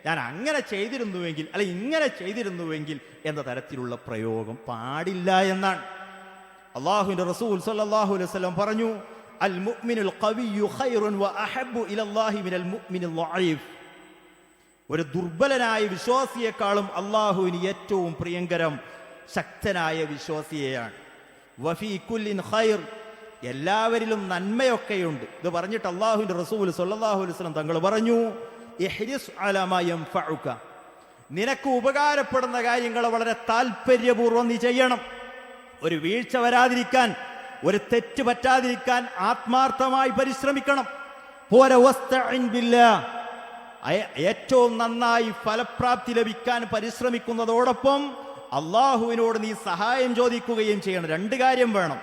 ഞാൻ അങ്ങനെ ചെയ്തിരുന്നുവെങ്കിൽ അല്ലെ ഇങ്ങനെ ചെയ്തിരുന്നുവെങ്കിൽ എന്ന തരത്തിലുള്ള പ്രയോഗം പാടില്ല എന്നാണ്. അള്ളാഹുവിന്റെ റസൂൽ സല്ലല്ലാഹു അലൈഹി വസല്ലം പറഞ്ഞു, അൽ മുഅ്മിനുൽ ഖവിയ്യു ഖൈറുൻ വ അഹബ്ബു ഇലല്ലാഹി മിനൽ മുഅ്മിനിൽ ളഈഫ്. ഒരു ദുർബലനായ വിശ്വാസിയെക്കാളും അള്ളാഹുവിന് ഏറ്റവും പ്രിയങ്കരം ശക്തനായ വിശ്വാസിയെയാണ്. വഫീ കുല്ലിൻ ഖൈർ, എല്ലാവരിലും നന്മയൊക്കെയുണ്ട്. ഇത് പറഞ്ഞിട്ട് അള്ളാഹുവിന്റെ റസൂൽ സല്ലല്ലാഹു അലൈഹി വസല്ലം തങ്ങൾ പറഞ്ഞു, ഇഹ്രിസ് അലാ മാ യൻഫഉക. നിനക്ക് ഉപകാരപ്പെടുന്ന കാര്യങ്ങൾ വളരെ താല്പര്യപൂർവ്വം നീ ചെയ്യണം. ഒരു വീഴ്ച വരാതിരിക്കാൻ, ഒരു തെറ്റ് പറ്റാതിരിക്കാൻ ആത്മാർത്ഥമായി പരിശ്രമിക്കണം. പോരെ വസ്തഇൻ ബില്ലാഹ്, ഏറ്റവും നന്നായി ഫലപ്രാപ്തി ലഭിക്കാൻ പരിശ്രമിക്കുന്നതോടൊപ്പം അള്ളാഹുവിനോട് നീ സഹായം ചോദിക്കുകയും ചെയ്യണം. രണ്ട് കാര്യം വേണം.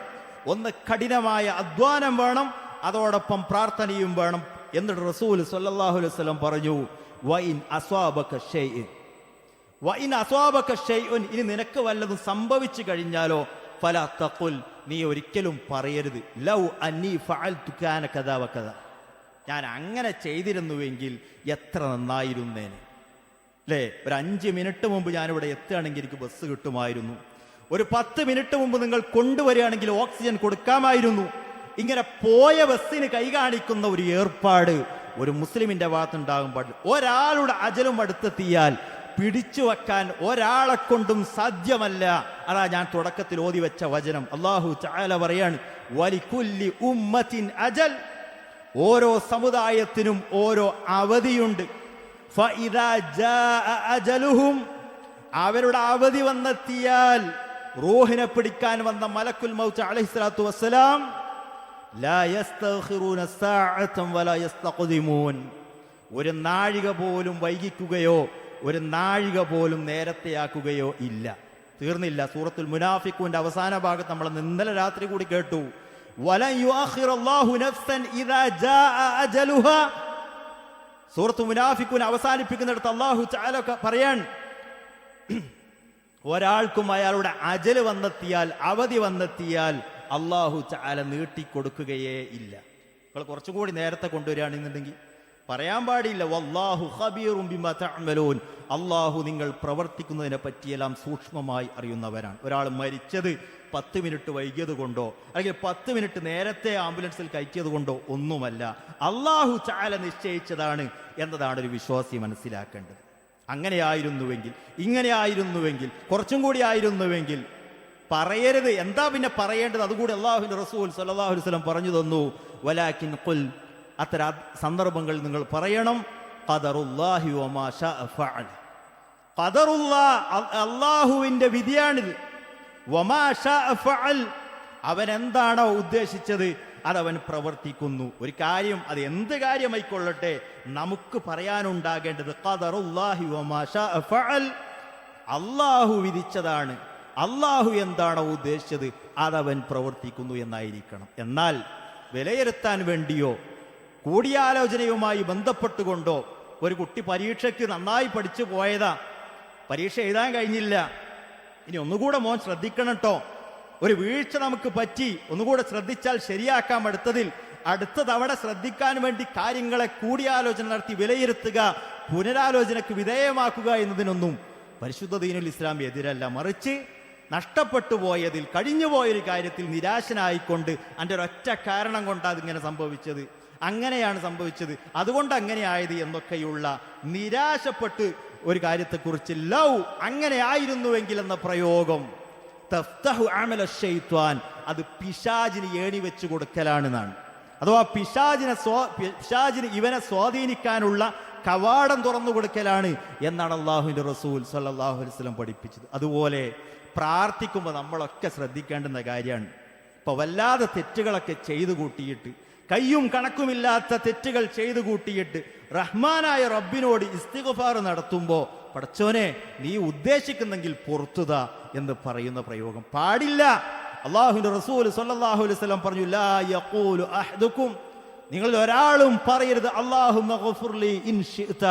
ഒന്ന് കഠിനമായ അധ്വാനം വേണം, അതോടൊപ്പം പ്രാർത്ഥനയും വേണം. എന്നിട്ട് റസൂൽ സല്ലല്ലാഹു അലൈഹി വസല്ലം പറഞ്ഞു, വഇൻ അസ്വാബക ഷൈഉൻ, ഇനി നിനക്ക് വല്ലതും സംഭവിച്ചു കഴിഞ്ഞാലോ ഫലാ തഖുൽ, നീ ഒരിക്കലും പറയരുത് ലൗ അന്നി ഫഅൽതു കാന കദാ വകദാ, ഞാൻ അങ്ങനെ ചെയ്തിരുന്നുവെങ്കിൽ എത്ര നന്നായിരുന്നേനെ. അല്ലേ, ഒരു 5 മിനിറ്റ് മുമ്പ് ഞാനിവിടെ എത്തുകയാണെങ്കിൽ എനിക്ക് ബസ് കിട്ടുമായിരുന്നു. ഒരു 10 മിനിറ്റ് മുമ്പ് നിങ്ങൾ കൊണ്ടുവരികയാണെങ്കിൽ ഓക്സിജൻ കൊടുക്കാമായിരുന്നു. ഇങ്ങനെ പോയ ബസ്സിന് കൈ കാണിക്കുന്ന ഒരു ഏർപ്പാട് ഒരു മുസ്ലിമിന്റെ ഭാഗത്തുണ്ടാകും പാടില്ല. ഒരാളുടെ അജലും അടുത്തെത്തിയാൽ പിടിച്ചു വെക്കാൻ ഒരാളെ കൊണ്ടും സാധ്യമല്ല. അതാ ഞാൻ തുടക്കത്തിൽ ഓതി വെച്ച വചനം. അല്ലാഹു തആല പറയാണ്, വലികുല്ലി ഉമ്മത്തിൻ അജൽ, ഓരോ സമുദായത്തിനും ഓരോ അവധിയുണ്ട്. ഫഇദാ ജാഅ അജലുഹും, അവരുടെ അവധി വന്നെത്തിയാൽ റൂഹിനെ പിടിക്കാൻ വന്ന മലക്കുൽ മൗത്ത് അലൈഹിസ്സലാത്തു വസ്സലാം ലാ യസ്തഖിറൂന സഅതൻ വലാ യസ്തഖദിമൂൻ, ഒരു നാഴിക പോലും വൈകിക്കുകയോ ഒരു നാഴിക പോലും നേരത്തെയാക്കുകയോ ഇല്ല. തീർന്നില്ല. സൂറത്തുൽ മുനാഫിഖൂന്റെ അവസാന ഭാഗത്ത് നമ്മൾ ഇന്നലെ രാത്രി കൂടി കേട്ടു, വലൻ യുഅഖിറല്ലാഹു നഫ്സൻ ഇദാ ജാഅ അജലുഹാ. സൂറത്തുൽ മുനാഫിഖൂൻ അവസാനിപ്പിക്കുന്നിടത്ത് അല്ലാഹു തആല പറയാൻ, ഒരാൾക്കും അയാളുടെ അജല് വന്നെത്തിയാൽ, അവധി വന്നെത്തിയാൽ അല്ലാഹു തആല നീട്ടിക്കൊടുക്കുകയേ ഇല്ല. നിങ്ങൾ കുറച്ചും കൂടി നേരത്തെ കൊണ്ടുവരികയാണെന്നുണ്ടെങ്കിൽ പറയാൻ പാടില്ല. വല്ലാഹു ഖബീറും ബിമാ തഅമലൂൻ, അല്ലാഹു നിങ്ങൾ പ്രവർത്തിക്കുന്നതിനെ പറ്റിയെല്ലാം സൂക്ഷ്മമായി അറിയുന്നവരാണ്. ഒരാൾ മരിച്ചത് 10 മിനിറ്റ് വൈകിയത് കൊണ്ടോ അല്ലെങ്കിൽ 10 മിനിറ്റ് നേരത്തെ ആംബുലൻസിൽ കയറ്റിയത് കൊണ്ടോ ഒന്നുമല്ല, അല്ലാഹു തആല നിശ്ചയിച്ചതാണ് എന്നതാണ് ഒരു വിശ്വാസി മനസ്സിലാക്കേണ്ടത്. അങ്ങനെയായിരുന്നുവെങ്കിൽ, ഇങ്ങനെയായിരുന്നുവെങ്കിൽ, കുറച്ചും കൂടി ആയിരുന്നുവെങ്കിൽ പറയരുത്. എന്താ പിന്നെ പറയേണ്ടത്? അതുകൂടി അല്ലാഹുവിന്റെ റസൂൽ സല്ലല്ലാഹു അലൈഹി വസല്ലം പറഞ്ഞു തന്നു. വലാകിൻ ഖുൽ, അത്തരം സന്ദർഭങ്ങളിൽ നിങ്ങൾ പറയണം, ഖദറുല്ലാഹി വമാ ശാഅ ഫഅൽ. ഖദറുല്ലാഹ്, അല്ലാഹുവിന്റെ വിധിയാണിത്. വമാ ശാഅ ഫഅൽ, അവൻ എന്താണോ ഉദ്ദേശിച്ചത് അതവൻ പ്രവർത്തിക്കുന്നു. ഒരു കാര്യം, അത് എന്ത് കാര്യമായിക്കൊള്ളട്ടെ, നമുക്ക് പറയാനുണ്ടാകേണ്ടത് ഖദറുല്ലാഹി വമാ ശാഅ ഫഅൽ, അല്ലാഹു വിധിച്ചതാണ്, അല്ലാഹു എന്താണോ ഉദ്ദേശിച്ചത് അതവൻ പ്രവർത്തിക്കുന്നു എന്നായിരിക്കണം. എന്നാൽ വിലയിരുത്താൻ വേണ്ടിയോ കൂടിയാലോചനയുമായി ബന്ധപ്പെട്ടുകൊണ്ടോ ഒരു കുട്ടി പരീക്ഷയ്ക്ക് നന്നായി പഠിച്ചു പോയതാ, പരീക്ഷ എഴുതാൻ കഴിഞ്ഞില്ല, ഇനി ഒന്നുകൂടെ മോൻ ശ്രദ്ധിക്കണം കേട്ടോ, ഒരു വീഴ്ച നമുക്ക് പറ്റി, ഒന്നുകൂടെ ശ്രദ്ധിച്ചാൽ ശരിയാക്കാം അടുത്ത തവണ ശ്രദ്ധിക്കാൻ വേണ്ടി കാര്യങ്ങളെ കൂടിയാലോചന നടത്തി വിലയിരുത്തുക, പുനരാലോചനയ്ക്ക് വിധേയമാക്കുക എന്നതിനൊന്നും പരിശുദ്ധ ദീനുൽ ഇസ്ലാം എതിരല്ല. മറിച്ച് നഷ്ടപ്പെട്ടു പോയതിൽ, കഴിഞ്ഞുപോയൊരു കാര്യത്തിൽ നിരാശനായിക്കൊണ്ട് എൻ്റെ ഒരൊറ്റ കാരണം കൊണ്ടാണ് അതിങ്ങനെ സംഭവിച്ചത്, അങ്ങനെയാണ് സംഭവിച്ചത്, അതുകൊണ്ട് അങ്ങനെയായത് എന്നൊക്കെയുള്ള നിരാശപ്പെട്ട് ഒരു കാര്യത്തെക്കുറിച്ച് ലൗ അങ്ങനെ ആയിരുന്നുവെങ്കിൽ എന്ന പ്രയോഗം തഫ്തഹു അമല ശൈത്വാൻ, അത് പിശാചിന് ഏണി വെച്ചു കൊടുക്കലാണെന്നാണ്. അഥവാ പിശാചിന് ഇവനെ സ്വാധീനിക്കാനുള്ള കവാടം തുറന്നു കൊടുക്കലാണ് എന്നാണ് അല്ലാഹുവിന്റെ റസൂൽ സല്ലല്ലാഹു അലൈഹി വസല്ലം പഠിപ്പിച്ചത്. അതുപോലെ പ്രാർത്ഥിക്കുമ്പോൾ നമ്മളൊക്കെ ശ്രദ്ധിക്കേണ്ടുന്ന കാര്യമാണ്. ഇപ്പൊ വല്ലാതെ തെറ്റുകളൊക്കെ ചെയ്തു കൂട്ടിയിട്ട്, കയ്യും കണക്കുമില്ലാത്ത തെറ്റുകൾ ചെയ്തു കൂട്ടിയിട്ട് റഹ്മാനായ റബ്ബിനോട് ഇസ്തിഗ്ഫാർ നടത്തുമ്പോ പടച്ചോനെ നീ ഉദ്ദേശിക്കുന്നെങ്കിൽ പുറത്തുതാ എന്ന് പറയുന്ന പ്രയോഗം പാടില്ല. അല്ലാഹുവിന്റെ റസൂൽ സ്വല്ലല്ലാഹു അലൈഹി വസല്ലം പറഞ്ഞു, ലാ യഖൂലു അഹദുക്കും, നിങ്ങളിൽ ഒരാളും പറയരുത് അല്ലാഹുമ്മ ഗഫുർലി ഇൻ ശിഅത,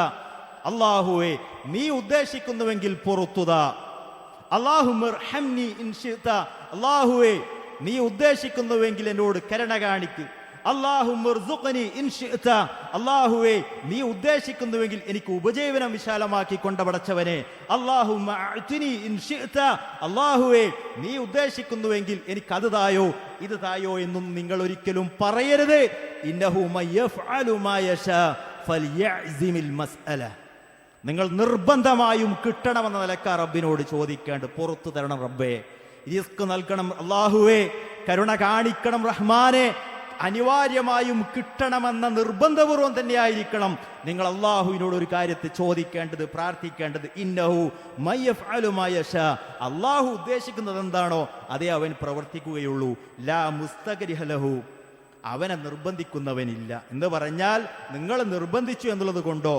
അല്ലാഹുവേ നീ ഉദ്ദേശിക്കുന്നുവെങ്കിൽ പുറത്തുതാ. അല്ലാഹുമ്മ ഇർഹംനി ഇൻ ശിഅത, അല്ലാഹുവേ നീ ഉദ്ദേശിക്കുന്നുവെങ്കിൽ എന്നോട് കരുണ കാണിക്ക്. അല്ലാഹുമ്മ ഇർസുഖ്നി ഇൻ ശിഅത, അല്ലാഹുവേ നീ ഉദ്ദേശിക്കുന്നുവെങ്കിൽ എനിക്ക് ഉപജീവനം വിശാലമാക്കി കൊണ്ടപടച്ചവനെ. അല്ലാഹുമ്മ അഅ്തിനി ഇൻ ശിഅത, അല്ലാഹുവേ നീ ഉദ്ദേശിക്കുന്നുവെങ്കിൽ എനിക്ക് അത് തായോ ഇത് തായോ എന്നും നിങ്ങൾ ഒരിക്കലും പറയരുത്. ഇന്നഹു മയഫ്അലു മാ യശാ ഫൽയഅ്സിമിൽ മസ്അല. നിങ്ങൾ നിർബന്ധമായും കിട്ടണമെന്ന നിലക്കാ റബ്ബിനോട് ചോദിക്കേണ്ട. പുറത്തു തരണം റബ്ബേ, റിസ്ക് നൽകണം അല്ലാഹുവേ, കരുണ കാണിക്കണം റഹ്മാനെ. അനിവാര്യമായും കിട്ടണമെന്ന നിർബന്ധപൂർവം തന്നെയായിരിക്കണം നിങ്ങൾ അള്ളാഹുവിനോട് ഒരു കാര്യത്തെ ചോദിക്കേണ്ടത്, പ്രാർത്ഥിക്കേണ്ടത്. ഇന്നഹു മയഫ്അലു മാ യശാ, അള്ളാഹു ഉദ്ദേശിക്കുന്നത് എന്താണോ അതേ അവൻ പ്രവർത്തിക്കുകയുള്ളൂ. ലാ മുസ്തകരിഹ ലഹു, അവനെ നിർബന്ധിക്കുന്നവനില്ല എന്ന് പറഞ്ഞാൽ നിങ്ങൾ നിർബന്ധിച്ചു എന്നുള്ളത് കൊണ്ടോ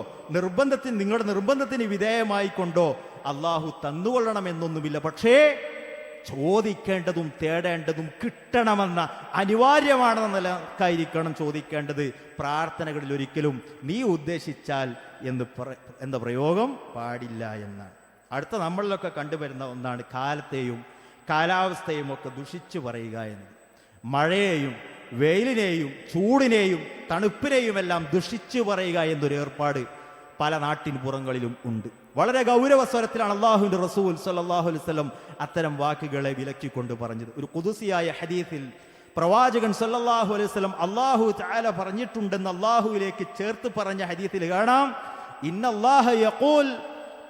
നിങ്ങളുടെ നിർബന്ധത്തിന് വിധേയമായി കൊണ്ടോ അള്ളാഹു തന്നുകൊള്ളണമെന്നൊന്നുമില്ല. പക്ഷേ ചോദിക്കേണ്ടതും തേടേണ്ടതും കിട്ടണമെന്ന അനിവാര്യമാണെന്ന നിലക്കായിരിക്കണം ചോദിക്കേണ്ടത്. പ്രാർത്ഥനകളിൽ ഒരിക്കലും നീ ഉദ്ദേശിച്ചാൽ എന്ന പ്രയോഗം പാടില്ല എന്നാണ്. അടുത്ത നമ്മളിലൊക്കെ കണ്ടുവരുന്ന ഒന്നാണ് കാലത്തെയും കാലാവസ്ഥയും ഒക്കെ ദുഷിച്ചു പറയുക എന്നത്. മഴയെയും വെയിലിനെയും ചൂടിനെയും തണുപ്പിനെയുമെല്ലാം ദുഷിച്ചു പറയുക എന്നൊരു ഏർപ്പാട് പല നാട്ടിൻ പുറങ്ങളിലും ഉണ്ട്. വളരെ ഗൗരവസ്വരത്തിലാണ് അല്ലാഹുവിന്റെ റസൂൽ സ്വല്ലല്ലാഹു അലൈഹി വസല്ലം അത്തരം വാക്കുകളെ വിലക്കിക്കൊണ്ട് പറഞ്ഞത്. ഒരു ഖുദ്സിയായ ഹദീസിൽ പ്രവാചകൻ സ്വല്ലല്ലാഹു അലൈഹി വസല്ലം അല്ലാഹു തആല പറഞ്ഞിട്ടുണ്ടെന്ന് അല്ലാഹുവിലേക്ക് ചേർത്ത് പറഞ്ഞ ഹദീസിൽ കാണാം, ഇന്നല്ലാഹ യഖൂൽ,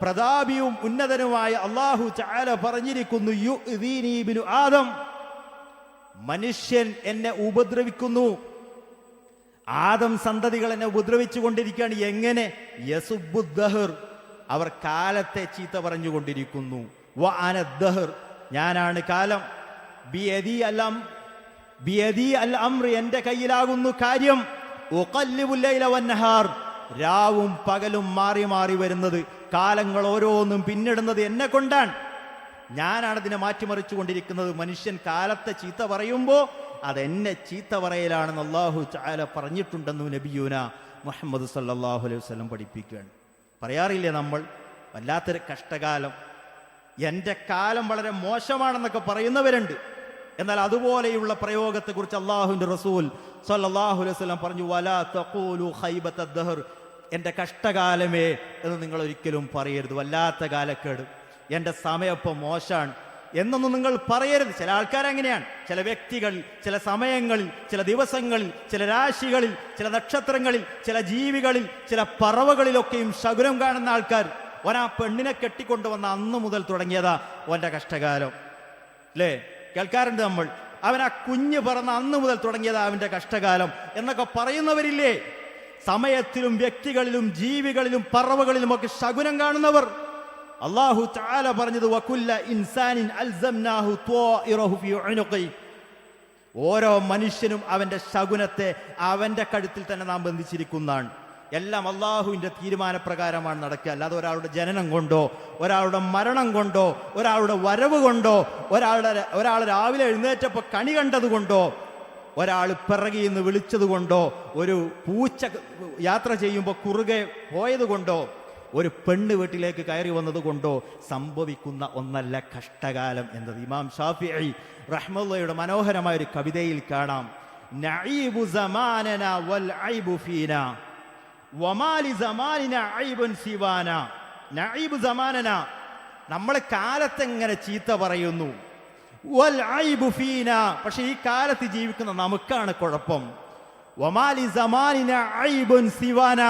പ്രതാപിയും ഉന്നതനുമായ അല്ലാഹു തആല പറഞ്ഞിരിക്കുന്നു, യുഅ്ദീനി ഇബ്നു ആദം, മനുഷ്യൻ എന്നെ ഉപദ്രവിക്കുന്നു. ആദം സന്തതികൾ എന്നെ ഉപദ്രവിച്ചു കൊണ്ടിരിക്കുകയാണ്. എങ്ങനെ? യസുബ്ബുദ്ദഹർ, അവർ കാലത്തെ ചീത്ത പറഞ്ഞുകൊണ്ടിരിക്കുന്നു. വ അനദ്ദഹർ, ഞാനാണ് കാലം. ബിയദി അൽ അംർ, എന്റെ കയ്യിലാകുന്നു കാര്യം. ഉഖല്ലിബുൽ ലൈല വന്നഹാർ, രാവും പകലും മാറി മാറി വരുന്നത്, കാലങ്ങൾ ഓരോന്നും പിന്നിടുന്നത് എന്നെ കൊണ്ടാണ്. ഞാനാണ് ഇതിനെ മാറ്റിമറിച്ചു കൊണ്ടിരിക്കുന്നത്. മനുഷ്യൻ കാലത്തെ ചീത്ത പറയുമ്പോൾ അതെന്നെ ചീത്ത പറയലാണെന്ന് അല്ലാഹു തആല പറഞ്ഞിട്ടുണ്ടെന്ന് നബിയൂന മുഹമ്മദ് സല്ലല്ലാഹു അലൈഹി വസല്ലം പഠിപ്പിക്കുകയാണ്. പറയാറില്ലേ നമ്മൾ, വല്ലാത്തൊരു കഷ്ടകാലം, എൻ്റെ കാലം വളരെ മോശമാണെന്നൊക്കെ പറയുന്നവരുണ്ട്. എന്നാൽ അതുപോലെയുള്ള പ്രയോഗത്തെക്കുറിച്ച് അല്ലാഹുവിൻ്റെ റസൂൽ സല്ലല്ലാഹു അലൈഹി വസല്ലം പറഞ്ഞു, വലാ തഖൂലു ഖൈബത്തദ് ദഹർ, എൻ്റെ കഷ്ടകാലമേ എന്ന് നിങ്ങൾ ഒരിക്കലും പറയരുത്. വല്ലാത്ത കാലക്കേട്, എൻ്റെ സമയം ഇപ്പം മോശമാണ് എന്നൊന്നും നിങ്ങൾ പറയരുത്. ചില ആൾക്കാരങ്ങനെയാണ്. ചില വ്യക്തികൾ, ചില സമയങ്ങളിൽ, ചില ദിവസങ്ങളിൽ, ചില രാശികളിൽ, ചില നക്ഷത്രങ്ങളിൽ, ചില ജീവികളിൽ, ചില പറവകളിലൊക്കെയും ശകുനം കാണുന്ന ആൾക്കാർ. ഒരാ പെണ്ണിനെ കെട്ടിക്കൊണ്ടുവന്ന അന്ന് മുതൽ തുടങ്ങിയതാ ഓൻ്റെ കഷ്ടകാലം, അല്ലേ? കേൾക്കാറുണ്ട് നമ്മൾ. അവൻ ആ കുഞ്ഞ് പറന്ന അന്ന് മുതൽ തുടങ്ങിയതാ അവൻ്റെ കഷ്ടകാലം എന്നൊക്കെ പറയുന്നവരില്ലേ? സമയത്തിലും വ്യക്തികളിലും ജീവികളിലും പറവകളിലും ഒക്കെ ശകുനം കാണുന്നവർ. അല്ലാഹു തആല പറഞ്ഞത്, വകുല്ല ഇൻസാനിൻ അൽസംനാഹു ത്വാഇറഹു ഫീ ഉനുഖി, ഓരോ മനുഷ്യനും അവൻ്റെ ശകുനത്തെ അവൻ്റെ കഴുത്തിൽ തന്നെ നാം ബന്ധിച്ചിരിക്കുന്നതാണ്. എല്ലാം അള്ളാഹുവിൻ്റെ തീരുമാനപ്രകാരമാണ് നടക്കുക. അല്ലാതെ ഒരാളുടെ ജനനം കൊണ്ടോ, ഒരാളുടെ മരണം കൊണ്ടോ, ഒരാളുടെ വരവ് കൊണ്ടോ, ഒരാൾ രാവിലെ എഴുന്നേറ്റപ്പോൾ കണി കണ്ടതുകൊണ്ടോ, ഒരാൾ പിറകിൽ നിന്ന് വിളിച്ചത് കൊണ്ടോ, ഒരു പൂച്ച യാത്ര ചെയ്യുമ്പോൾ കുറുകെ പോയത് കൊണ്ടോ, ഒരു പെണ്ണ് വീട്ടിലേക്ക് കയറി വന്നത് കൊണ്ടോ സംഭവിക്കുന്ന ഒന്നല്ല കഷ്ടകാലം എന്നത്. ഇമാം ഷാഫിഈ റഹ്മത്തുള്ളാഹിയുടെ മനോഹരമായ ഒരു കവിതയിൽ കാണാം, നഈബു സമാനന വൽ ഐബു ഫീന വമാലി സമാനിന ഐബുൻ സിവാന. നഈബു സമാനന, നമ്മളെ കാലത്തെങ്ങനെ ചീത്ത പറയുന്നു, വൽ ഐബു ഫീന, പക്ഷെ ഈ കാലത്ത് ജീവിക്കുന്ന നമുക്കാണ് കുഴപ്പം. വമാലി സമാനിന ഐബുൻ സിവാന,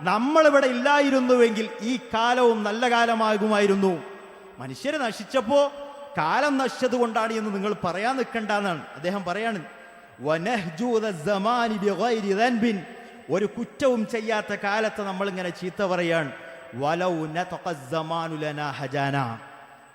നമ്മളിവിടെ ഇല്ലായിരുന്നുവെങ്കിൽ ഈ കാലവും നല്ല കാലമാകുമായിരുന്നു. മനുഷ്യരെ നശിച്ചപ്പോ കാലം നശിച്ചത് കൊണ്ടാണ് എന്ന് നിങ്ങൾ പറയാൻ നിൽക്കണ്ടെന്നാണ് അദ്ദേഹം പറയാണ്. ഒരു കുറ്റവും ചെയ്യാത്ത കാലത്ത് നമ്മളിങ്ങനെ ചീത്ത പറയാണ്.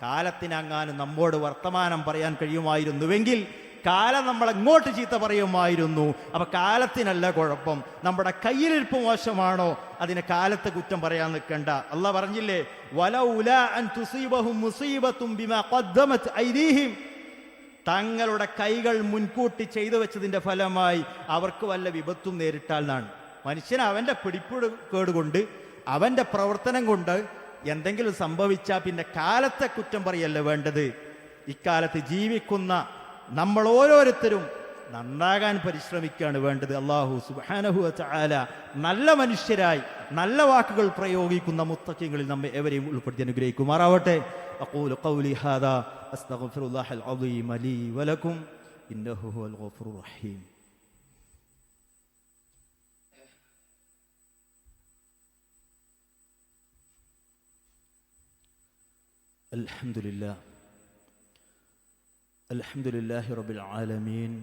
കാലത്തിനങ്ങാനും നമ്മോട് വർത്തമാനം പറയാൻ കഴിയുമായിരുന്നുവെങ്കിൽ കാലം നമ്മളെങ്ങോട്ട് ചീത്ത പറയുമായിരുന്നു. അപ്പൊ കാലത്തിനല്ല കുഴപ്പം, നമ്മുടെ കയ്യിലിരിപ്പ് മോശമാണോ അതിനെ കാലത്തെ കുറ്റം പറയാൻ നിൽക്കണ്ട. അള്ളാഹ് പറഞ്ഞില്ലേ, വലൗലാ അൻ തുസീബഹും മുസീബത്തും ബിമാ ഖദ്ദമത് ഐദീഹിം, തങ്ങളുടെ കൈകൾ മുൻകൂട്ടി ചെയ്തു വെച്ചതിന്റെ ഫലമായി അവർക്ക് വല്ല വിപത്തും നേരിട്ടാൽ എന്നാണ്. മനുഷ്യൻ അവന്റെ പിടിപ്പുകേട് കൊണ്ട്, അവന്റെ പ്രവർത്തനം കൊണ്ട് എന്തെങ്കിലും സംഭവിച്ചാൽ പിന്നെ കാലത്തെ കുറ്റം പറയല്ല വേണ്ടത്. ഇക്കാലത്ത് ജീവിക്കുന്ന നമ്മൾ ഓരോരുത്തരും നന്നാകാൻ പരിശ്രമിക്കുകയാണ് വേണ്ടത്. അല്ലാഹു സുബ്ഹാനഹു വ തആല നല്ല മനുഷ്യരായി നല്ല വാക്കുകൾ പ്രയോഗിക്കുന്ന മുത്തഖീങ്ങളിൽ നമ്മെ എവരെയും ഉൾപ്പെടുത്തി അനുഗ്രഹിക്കുമാറാവട്ടെ. അഖൂലു ഖൗലി ഹാദാ അസ്തഗ്ഫിറുല്ലാഹൽ അളീം ലീ വലക്കും ഇന്നഹു ഹുവൽ ഗഫൂറുർ റഹീം. അൽഹംദുലില്ലാഹി റബ്ബിൽ ആലമീൻ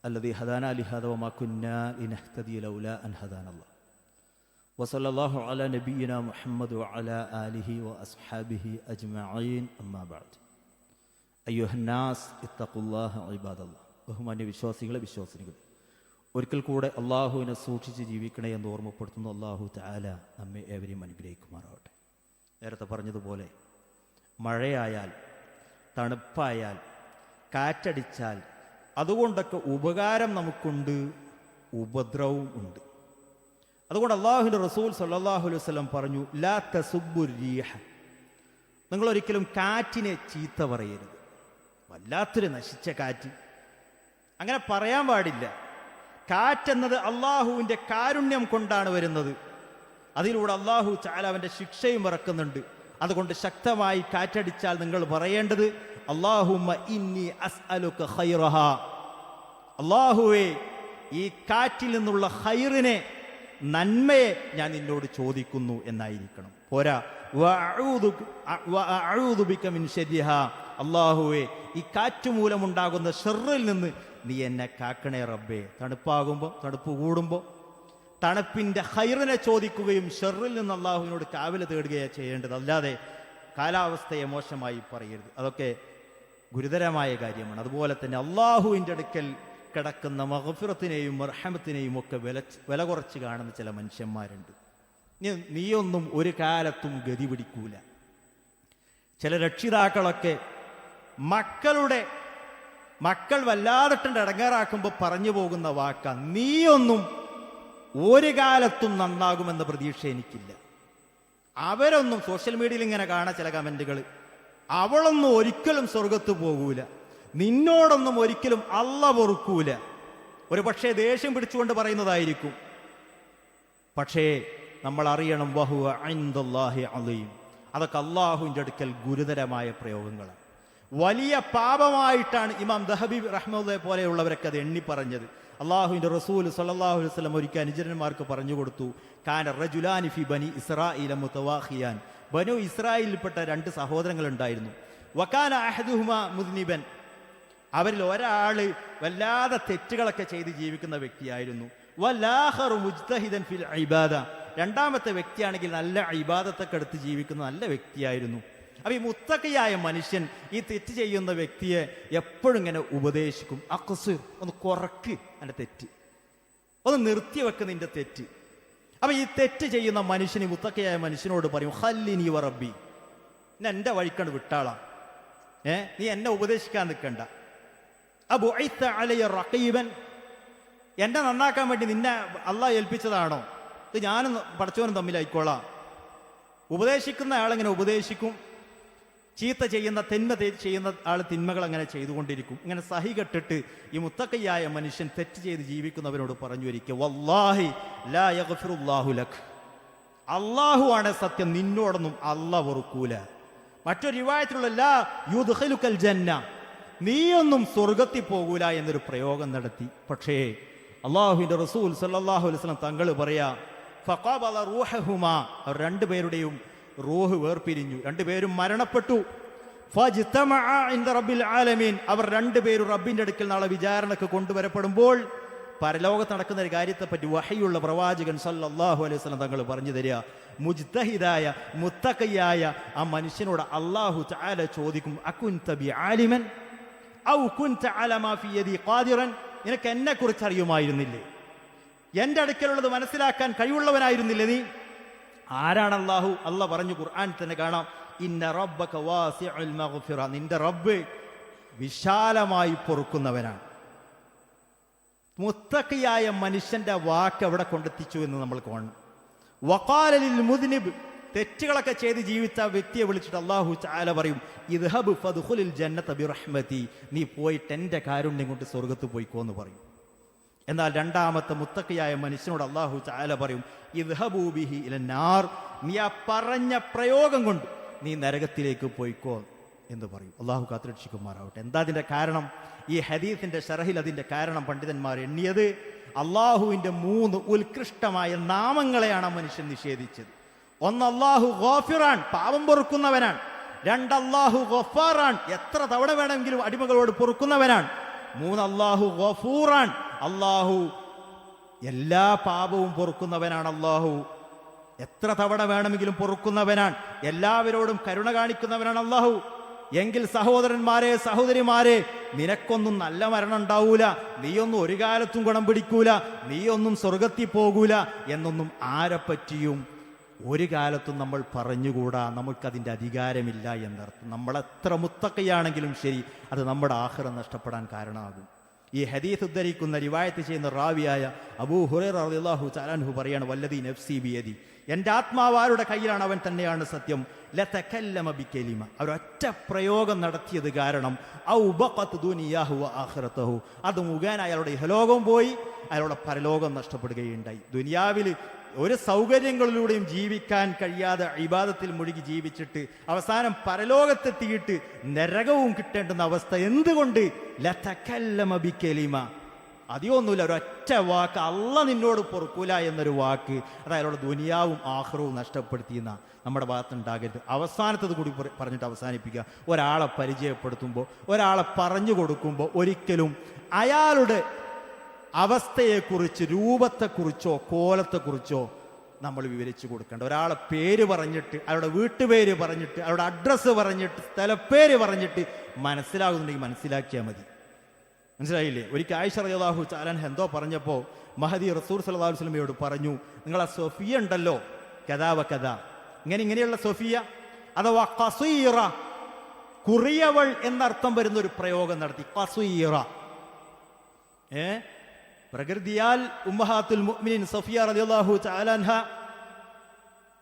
الذي هدانا لهذا وما كنا لنهتدي لولا أن هدانا الله وصلى الله على نبينا محمد وعلى آله وأصحابه أجمعين أما بعد أيها الناس اتقوا الله عباد الله. ബഹുമാന്യ വിശ്വാസികളെ വിശ്വാസിനികൾ, ഒരിക്കൽ കൂടെ അള്ളാഹുവിനെ സൂക്ഷിച്ച് ജീവിക്കണേ എന്ന് ഓർമ്മപ്പെടുത്തുന്ന അള്ളാഹു തആല നമ്മെ ഏവരെയും അനുഗ്രഹിക്കുമാറാവട്ടെ. നേരത്തെ പറഞ്ഞതുപോലെ മഴയായാൽ, തണുപ്പായാൽ, കാറ്റടിച്ചാൽ അതുകൊണ്ടൊക്കെ ഉപകാരം നമുക്കുണ്ട്, ഉപദ്രവവും ഉണ്ട്. അതുകൊണ്ട് അല്ലാഹുവിൻ്റെ റസൂൽ സല്ലല്ലാഹു അലൈഹി വസല്ലം പറഞ്ഞു, ലാ തസുബ്ബുർ റീഹ, നിങ്ങൾ ഒരിക്കലും കാറ്റിനെ ചീത്ത പറയരുത്. വല്ലാത്തൊരു നശിച്ച കാറ്റ്, അങ്ങനെ പറയാൻ പാടില്ല. കാറ്റെന്നത് അള്ളാഹുവിൻ്റെ കാരുണ്യം കൊണ്ടാണ് വരുന്നത്. അതിലൂടെ അള്ളാഹു തആല അവൻ്റെ ശിക്ഷയും ഇറക്കുന്നുണ്ട്. അതുകൊണ്ട് ശക്തമായി കാറ്റടിച്ചാൽ നിങ്ങൾ പറയേണ്ടത്, അല്ലാഹുമ്മ ഇന്നി അസ്അലുക ഖൈറഹാ, അല്ലാഹുവേ ഈ കാറ്റിൽ നിന്നുള്ള ഖൈറിനെ, നന്മയെ ഞാൻ നിന്നോട് ചോദിക്കുന്നു എന്നായിരിക്കണം. പോരാ വഅഊദു ബിക മിൻ ശർരിഹാ, അല്ലാഹുവേ ഈ കാറ്റ് മൂലമുണ്ടാകുന്ന ഷർറിൽ നിന്ന് നീ എന്നെ കാക്കണേ റബ്ബേ. തണുപ്പാകുമ്പോൾ, തണുപ്പ് കൂടുമ്പോൾ തണുപ്പിൻ്റെ ഖൈറിനെ ചോദിക്കുകയും ഷർറിൽ നിന്ന് അള്ളാഹുവിനോട് കാവൽ തേടുകയാണ് ചെയ്യേണ്ടത്. അല്ലാതെ കാലാവസ്ഥയെ മോശമായി പറയരുത്. അതൊക്കെ ഗുരുതരമായ കാര്യമാണ്. അതുപോലെ തന്നെ അള്ളാഹുവിൻ്റെ അടുക്കൽ കിടക്കുന്ന മഗ്ഫിറത്തിനെയും മർഹമത്തിനെയും ഒക്കെ വില കുറച്ച് കാണുന്ന ചില മനുഷ്യന്മാരുണ്ട്. നീയൊന്നും ഒരു കാലത്തും ഗതി പിടിക്കൂല. ചില രക്ഷിതാക്കളൊക്കെ മക്കൾ വല്ലാതിട്ടുണ്ട് ഇടങ്ങേറാക്കുമ്പോൾ പറഞ്ഞു പോകുന്ന വാക്ക, നീയൊന്നും ഒരു കാലത്തും നന്നാകുമെന്ന പ്രതീക്ഷ എനിക്കില്ല. അവരൊന്നും, സോഷ്യൽ മീഡിയയിൽ ഇങ്ങനെ കാണാൻ ചില കമന്റുകൾ, അവളൊന്നും ഒരിക്കലും സ്വർഗത്ത് പോകൂല, നിന്നോടൊന്നും ഒരിക്കലും അള്ള പൊറുക്കൂല. ഒരു പക്ഷേ ദേഷ്യം പിടിച്ചുകൊണ്ട് പറയുന്നതായിരിക്കും. പക്ഷേ നമ്മൾ അറിയണം, വഹുവ ഇൻദല്ലാഹി അളീം, അതൊക്കെ അള്ളാഹുവിൻ്റെ അടുക്കൽ ഗുരുതരമായ പ്രയോഗങ്ങളാണ്. വലിയ പാപമായിട്ടാണ് ഇമാം ദഹബി റഹ്മത്തുള്ളാഹി പോലെയുള്ളവരൊക്കെ അത് എണ്ണി പറഞ്ഞത്. അള്ളാഹുവിൻ്റെ റസൂൽ സല്ലല്ലാഹു അലൈഹി വസല്ലം ഒരിക്കൽ അനുചരന്മാർക്ക് പറഞ്ഞു കൊടുത്തു, കാന റജുലാനി ഫി ബനി ഇസ്രാഈല മുതവാഖിയാൻ, ബനു ഇസ്രായേലിൽപ്പെട്ട രണ്ട് സഹോദരങ്ങൾ ഉണ്ടായിരുന്നു. വകാന അഹദുഹുമാ മുദ്നിബൻ, അവരിൽ ഒരാൾ വല്ലാതെ തെറ്റുകളൊക്കെ ചെയ്ത് ജീവിക്കുന്ന വ്യക്തിയായിരുന്നു. വലാഖറു മുജ്തഹിദൻ ഫിൽ ഇബാദ, രണ്ടാമത്തെ വ്യക്തിയാണെങ്കിൽ നല്ല ഇബാദത്തൊക്കെ എടുത്ത് ജീവിക്കുന്ന നല്ല വ്യക്തിയായിരുന്നു. അപ്പൊ ഈ മുത്തഖിയായ മനുഷ്യൻ ഈ തെറ്റ് ചെയ്യുന്ന വ്യക്തിയെ എപ്പോഴും ഇങ്ങനെ ഉപദേശിക്കും, അഖ്സ്, ഒന്ന് കുറക്ക് എൻ്റെ തെറ്റ്, ഒന്ന് നിർത്തി വെക്ക് നിന്റെ തെറ്റ്. അപ്പൊ ഈ തെറ്റ് ചെയ്യുന്ന മനുഷ്യൻ, ഈ മുത്തഖിയായ മനുഷ്യനോട് പറയും, ഖല്ലിനി വ റബ്ബി, എന്നെ എൻ്റെ വഴിക്കണ്ട് വിട്ടാളാം, നീ എന്നെ ഉപദേശിക്കാൻ നിൽക്കണ്ട. അബുഇത്ത അലയ്യ റഖീബൻ, എന്നെ നന്നാക്കാൻ വേണ്ടി നിന്നെ അള്ളാഹ് ഏൽപ്പിച്ചതാണോ? ഇത് ഞാനും പടച്ചവനും തമ്മിലായിക്കോളാം. ഉപദേശിക്കുന്ന ആളെങ്ങനെ ഉപദേശിക്കും, ചീത്ത ചെയ്യുന്ന തിന്മ ചെയ്യുന്ന ആൾ തിന്മകൾ അങ്ങനെ ചെയ്തുകൊണ്ടിരിക്കും. ഇങ്ങനെ സഹി കെട്ടിട്ട് ഈ മുത്തഖിയായ മനുഷ്യൻ തെറ്റ് ചെയ്ത് ജീവിക്കുന്നവരോട് പറഞ്ഞു ഒരിക്കൽ, വല്ലാഹി ലാ യഗ്ഫിറുല്ലാഹു ലക്, അള്ളാഹു ആണ് സത്യം, നിന്നോടൊന്നും അള്ളാഹ് പൊറുക്കൂല. മറ്റൊരു റിവായത്തിലുള്ള ലാ യുദ്ഖിലുകൽ ജന്ന, നീയൊന്നും സ്വർഗത്തിൽ പോകൂല എന്നൊരു പ്രയോഗം നടത്തി. പക്ഷേ അള്ളാഹുവിൻ്റെ റസൂൽ സല്ലല്ലാഹു അലൈഹി വസല്ലം തങ്ങൾ പറയാ, ഫഖബല റൂഹഹുമാ, അവർ രണ്ടുപേരുടെയും റൂഹ് വേർപിരിഞ്ഞു, രണ്ടുപേരും മരണപ്പെട്ടു. ഫജ്തമഅ ഇൻദ റബ്ബിൽ ആലമീൻ, അവർ രണ്ടുപേരും റബ്ബിന്റെ അടുക്കൽ നാളെ വിചാരണക്ക് കൊണ്ടുവരപ്പെടുമ്പോൾ പരലോകത്ത് നടക്കുന്ന ഒരു കാര്യത്തെപ്പറ്റി വഹയുള്ള പ്രവാചകൻ സല്ലല്ലാഹു അലൈഹി വസല്ലം തങ്ങൾ പറഞ്ഞു തരിക, മുജ്തഹിദായ മുത്തഖിയായ ആ മനുഷ്യനോട് അല്ലാഹു തആല ചോദിക്കും, അകുൻത ബി ആലിമൻ, ഔ കുൻത അലാ മാ ഫീ യദി ഖാദിറൻ, നിനക്ക് എന്നെ കുറിച്ച് അറിയുമായിരുന്നില്ലേ? എന്റെ അടുക്കലുള്ളത് മനസ്സിലാക്കാൻ കഴിവുള്ളവനായിരുന്നില്ലേ നീ? ആരാണ് അല്ലാഹു? അല്ലാഹ് പറഞ്ഞു, ഖുർആൻ തന്നെ കാണാം, ഇന്ന റബ്ബക വാസിഉൽ മഗ്ഫിറ, നിന്റെ റബ്ബ് വിശാലമായി പൊറുക്കുന്നവനാണ്. മുത്തഖിയായ മനുഷ്യന്റെ വാക്ക് എവിടെ കൊണ്ടെത്തിച്ചു എന്ന് നമ്മൾ കാണും. വഖാല ലിൽ മുദ്നിബ്, തെറ്റുകളൊക്കെ ചെയ്ത് ജീവിച്ച വ്യക്തിയെ വിളിച്ചിട്ട് അല്ലാഹു തആല പറയും, ഇദ്ഹബ് ഫദ്ഖുലിൽ ജന്നത ബിറഹ്മതി, നീ പോയിട്ട് എൻ്റെ കാരുണ്യം കൊണ്ട് സ്വർഗ്ഗത്ത് പോയിക്കോ എന്ന് പറയും. എന്നാൽ രണ്ടാമത്തെ മുത്തഖിയായ മനുഷ്യനോട് അല്ലാഹു തആല പറയും, ഇദ്ഹബൂ ബിഹി ഇലന്നാർ, നീ ആ പറഞ്ഞ പ്രയോഗം കൊണ്ട് നീ നരകത്തിലേക്ക് പോയിക്കോ എന്ന് പറയും. അള്ളാഹു കാത്തുരക്ഷിക്കുമാറാവട്ടെ. എന്താ അതിൻ്റെ കാരണം? ഈ ഹദീസിന്റെ ശറഹിൽ അതിൻ്റെ കാരണം പണ്ഡിതന്മാർ എണ്ണിയത്, അള്ളാഹുവിൻ്റെ 3 ഉത്കൃഷ്ടമായ നാമങ്ങളെയാണ് ആ മനുഷ്യൻ നിഷേധിച്ചത്. ഒന്ന്, അള്ളാഹു ഗാഫിറാൻ, പാപം പൊറുക്കുന്നവനാണ്. 2, അള്ളാഹു ഗഫാറാൻ, എത്ര തവണ വേണമെങ്കിലും അടിമകളോട് പൊറുക്കുന്നവനാണ്. 3, അള്ളാഹു ഗഫൂറാൻ, അള്ളാഹു എല്ലാ പാപവും പൊറുക്കുന്നവനാണ്. അള്ളാഹു എത്ര തവണ വേണമെങ്കിലും പൊറുക്കുന്നവനാണ്, എല്ലാവരോടും കരുണ കാണിക്കുന്നവനാണ് അള്ളാഹു. എങ്കിൽ സഹോദരന്മാരെ, സഹോദരിമാരെ, നിനക്കൊന്നും നല്ല മരണം ഉണ്ടാവൂല, നീയൊന്നും ഒരു കാലത്തും ഗുണം പിടിക്കൂല, നീയൊന്നും സ്വർഗത്തിൽ പോകൂല എന്നൊന്നും ആരെപ്പറ്റിയും ഒരു കാലത്തും നമ്മൾ പറഞ്ഞുകൂടാ. നമുക്കതിൻ്റെ അധികാരമില്ല എന്നർത്ഥം. നമ്മളെത്ര മുത്തഖിയാണെങ്കിലും ശരി, അത് നമ്മുടെ ആഖിറത്ത് നഷ്ടപ്പെടാൻ കാരണമാകും. ഈ ഹദീസ് ഉദ്ധരിക്കുന്ന റിവായത്ത് ചെയ്യുന്ന റാവിയായ അബൂ ഹുറൈറ റളിയല്ലാഹു തആല അൻഹു പറയാണ്, വല്ലദീ നഫ്സി ബിയദി, എൻ്റെ ആത്മാവ് ആരുടെ കയ്യിലാണ് അവൻ തന്നെയാണ് സത്യം. ലതകല്ലമ ബികലിമ, അവരൊറ്റ പ്രയോഗം നടത്തിയത് കാരണം ഔ ബഖത് ദുനിയാഹു വ ആഖിറതഹു, അത് മുഖേന അയാളുടെ ഇഹലോകം പോയി, അയാളുടെ പരലോകം നഷ്ടപ്പെടുകയുണ്ടായി. ദുനിയാവിൽ ഒരു സൗകര്യങ്ങളിലൂടെയും ജീവിക്കാൻ കഴിയാതെ ഇബാദത്തിൽ മുഴുകി ജീവിച്ചിട്ട് അവസാനം പരലോകത്തെത്തിയിട്ട് നരകവും കിട്ടേണ്ടുന്ന അവസ്ഥ. എന്തുകൊണ്ട്? ലതകല്ലമ ബികലിമ, അതിയൊന്നുമില്ല, ഒരൊറ്റ വാക്ക്, അള്ളാഹ് നിന്നോട് പൊറുക്കൂല എന്നൊരു വാക്ക്, അത് അയാളുടെ ദുനിയാവും ആഖിറവും നഷ്ടപ്പെടുത്തിയെന്ന നമ്മുടെ ഭാഗത്തുണ്ടാകരുത്. അവസാനത്തത് കൂടി പറഞ്ഞിട്ട് അവസാനിപ്പിക്കുക. ഒരാളെ പരിചയപ്പെടുത്തുമ്പോൾ, ഒരാളെ പറഞ്ഞു കൊടുക്കുമ്പോൾ ഒരിക്കലും അയാളുടെ അവസ്ഥയെക്കുറിച്ച്, രൂപത്തെക്കുറിച്ചോ കോലത്തെക്കുറിച്ചോ നമ്മൾ വിവരിച്ചു കൊടുക്കേണ്ട. ഒരാളെ പേര് പറഞ്ഞിട്ട്, അയാളുടെ വീട്ടുപേര് പറഞ്ഞിട്ട്, അയാളുടെ അഡ്രസ്സ് പറഞ്ഞിട്ട്, സ്ഥലപ്പേര് പറഞ്ഞിട്ട് മനസ്സിലാകുന്നുണ്ടെങ്കിൽ മനസ്സിലാക്കിയാൽ മതി. മനസ്സിലായില്ലേ? ഒരിക്കൽ ആയിഷ റളിയല്ലാഹു തആല അൻഹ എന്തോ പറഞ്ഞപ്പോൾ മഹദി റസൂൽ സല്ലല്ലാഹു അലൈഹി വസല്ലമയോട് പറഞ്ഞു, നിങ്ങളെ സൊഫിയ ഉണ്ടല്ലോ, കദാ വ കദാ, ഇങ്ങനെയുള്ള സൊഫിയ അഥവാ ഖസീറ, കുറിയവൾ എന്നർത്ഥം വരുന്ന ഒരു പ്രയോഗം നടത്തി. ഖസീറ, പ്രകൃതിയാൽ ഉമ്മഹാത്തുൽ മുഅ്മിനീൻ സഫിയ റളിയല്ലാഹു തആല അൻഹ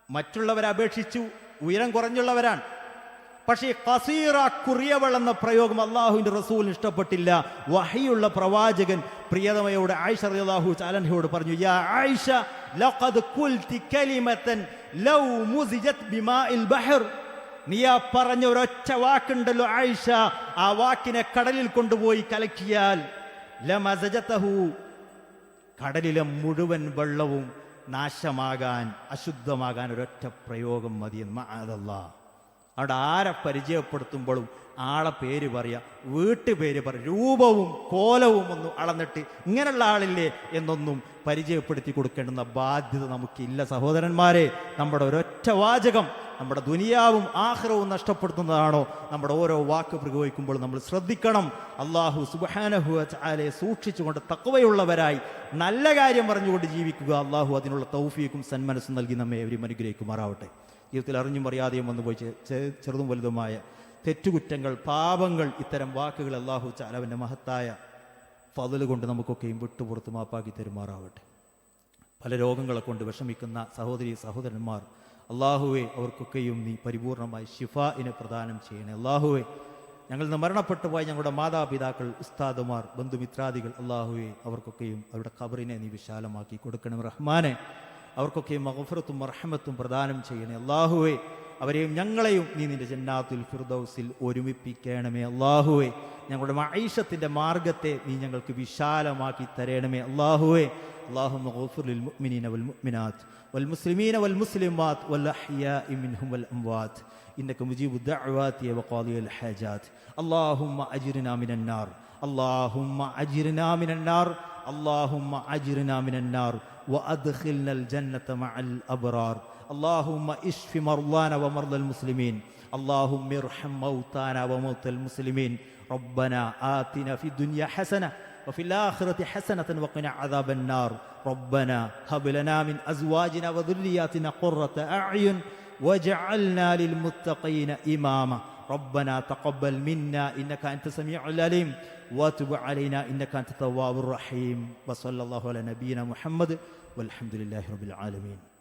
മറ്റുള്ളവരെ അപേക്ഷിച്ചു ഉയരം കുറഞ്ഞുള്ളവരാണ്. പക്ഷേ ഖസീറ, കുറിയവൾ എന്ന പ്രയോഗം അള്ളാഹുവിന്റെ റസൂലിന് ഇഷ്ടപ്പെട്ടില്ല. വഹിയുള്ള പ്രവാചകൻ പ്രിയതമയോട് ആയിഷ റളിയല്ലാഹു തആല അൻഹയോട് പറഞ്ഞു, യാ ആയിഷ ലഖദ് ഖുൽതി കലിമതൻ ലൗ മുസിജത് ബിമാഇൽ ബഹർ, നീ ആ പറഞ്ഞ ഒരൊറ്റ വാക്കുണ്ടല്ലോ ആയിഷ, ആ വാക്കിനെ കടലിൽ കൊണ്ടുപോയി കലക്കിയാൽ ലമസജതഹു, കടലിലെ മുഴുവൻ വെള്ളവും നാശമാകാൻ, അശുദ്ധമാകാൻ ഒരൊറ്റ പ്രയോഗം മതിയെന്ന്. മഅദല്ലാഹ്. അവിടെ ആരെ പരിചയപ്പെടുത്തുമ്പോഴും ആളെ പേര് പറയുക, വീട്ടുപേര് പറയുക, രൂപവും കോലവും ഒന്നും അളന്നിട്ട് ഇങ്ങനെയുള്ള ആളില്ലേ എന്നൊന്നും പരിചയപ്പെടുത്തി കൊടുക്കേണ്ടുന്ന ബാധ്യത നമുക്കില്ല സഹോദരന്മാരെ. നമ്മുടെ ഒരൊറ്റ വാചകം നമ്മുടെ ദുനിയാവും ആഖിറവും നഷ്ടപ്പെടുത്തുന്നതാണോ? നമ്മുടെ ഓരോ വാക്ക് പ്രയോഗിക്കുമ്പോൾ നമ്മൾ ശ്രദ്ധിക്കണം. അല്ലാഹു സുബ്ഹാനഹു വ തആലയെ സൂക്ഷിച്ചുകൊണ്ട് തഖ്വയുള്ളവരായി നല്ല കാര്യം പറഞ്ഞുകൊണ്ട് ജീവിക്കുക. അല്ലാഹു അതിനുള്ള തൗഫീഖും സന്മനസ്സും നൽകി നമ്മെ ഏവരെയും അനുഗ്രഹിക്കുമാറാവട്ടെ. ജീവിതത്തിൽ അറിഞ്ഞും അറിയാതെയും വന്നുപോയി ചെറുതും വലുതുമായ തെറ്റുകുറ്റങ്ങൾ, പാപങ്ങൾ, ഇത്തരം വാക്കുകൾ അല്ലാഹു തആല അവൻ്റെ മഹത്തായ ഫള് കൊണ്ട് നമുക്കൊക്കെയും വിട്ടുപുറത്ത് മാപ്പാക്കി തരുമാറാവട്ടെ. പല രോഗങ്ങളെ കൊണ്ട് വിഷമിക്കുന്ന സഹോദരി സഹോദരന്മാർ, അല്ലാഹുവേ അവർക്കൊക്കെയും നീ പരിപൂർണമായി ശിഫാഇനെ പ്രദാനം ചെയ്യണേ. അല്ലാഹുവേ ഞങ്ങളിൽ നിന്ന് മരണപ്പെട്ടു പോയ ഞങ്ങളുടെ മാതാപിതാക്കൾ, ഉസ്താദുമാർ, ബന്ധുമിത്രാദികൾ, അല്ലാഹുവേ അവർക്കൊക്കെയും അവരുടെ ഖബറിനെ നീ വിശാലമാക്കി കൊടുക്കണം റഹ്മാനെ. അവർക്കൊക്കെയും മഗ്ഫിറത്തും റഹ്മത്തും പ്രദാനം ചെയ്യണേ. അല്ലാഹുവേ അവരെയും ഞങ്ങളെയും നീ നിന്റെ ജന്നാത്തുൽ ഫിർദൗസിൽ ഒരുമിപ്പിക്കണമേ. അല്ലാഹുവേ ഞങ്ങളുടെ മഈശത്തിന്റെ മാർഗത്തെ നീ ഞങ്ങൾക്ക് വിശാലമാക്കി തരണമേ. അല്ലാഹുവേ اللهم اغفر للمؤمنين والمؤمنات والمسلمين والمسلمات والأحياء منهم والأموات إنك مجيب الدعوات وقاضي الحاجات. اللهم أجرنا من النار، اللهم أجرنا من النار، اللهم أجرنا من النار وأدخلنا الجنة مع الأبرار. اللهم اشف مرضانا ومرضى المسلمين، اللهم ارحم موتانا وموتى المسلمين. ربنا آتنا في الدنيا حسنة وفي الآخرة حسنة وقنا عذاب النار. ربنا هب لنا من أزواجنا وذرياتنا قرة أعين واجعلنا للمتقين إماما. ربنا تقبل منا إنك أنت السميع العليم وتب علينا إنك أنت التواب الرحيم. وصلى الله على نبينا محمد والحمد لله رب العالمين.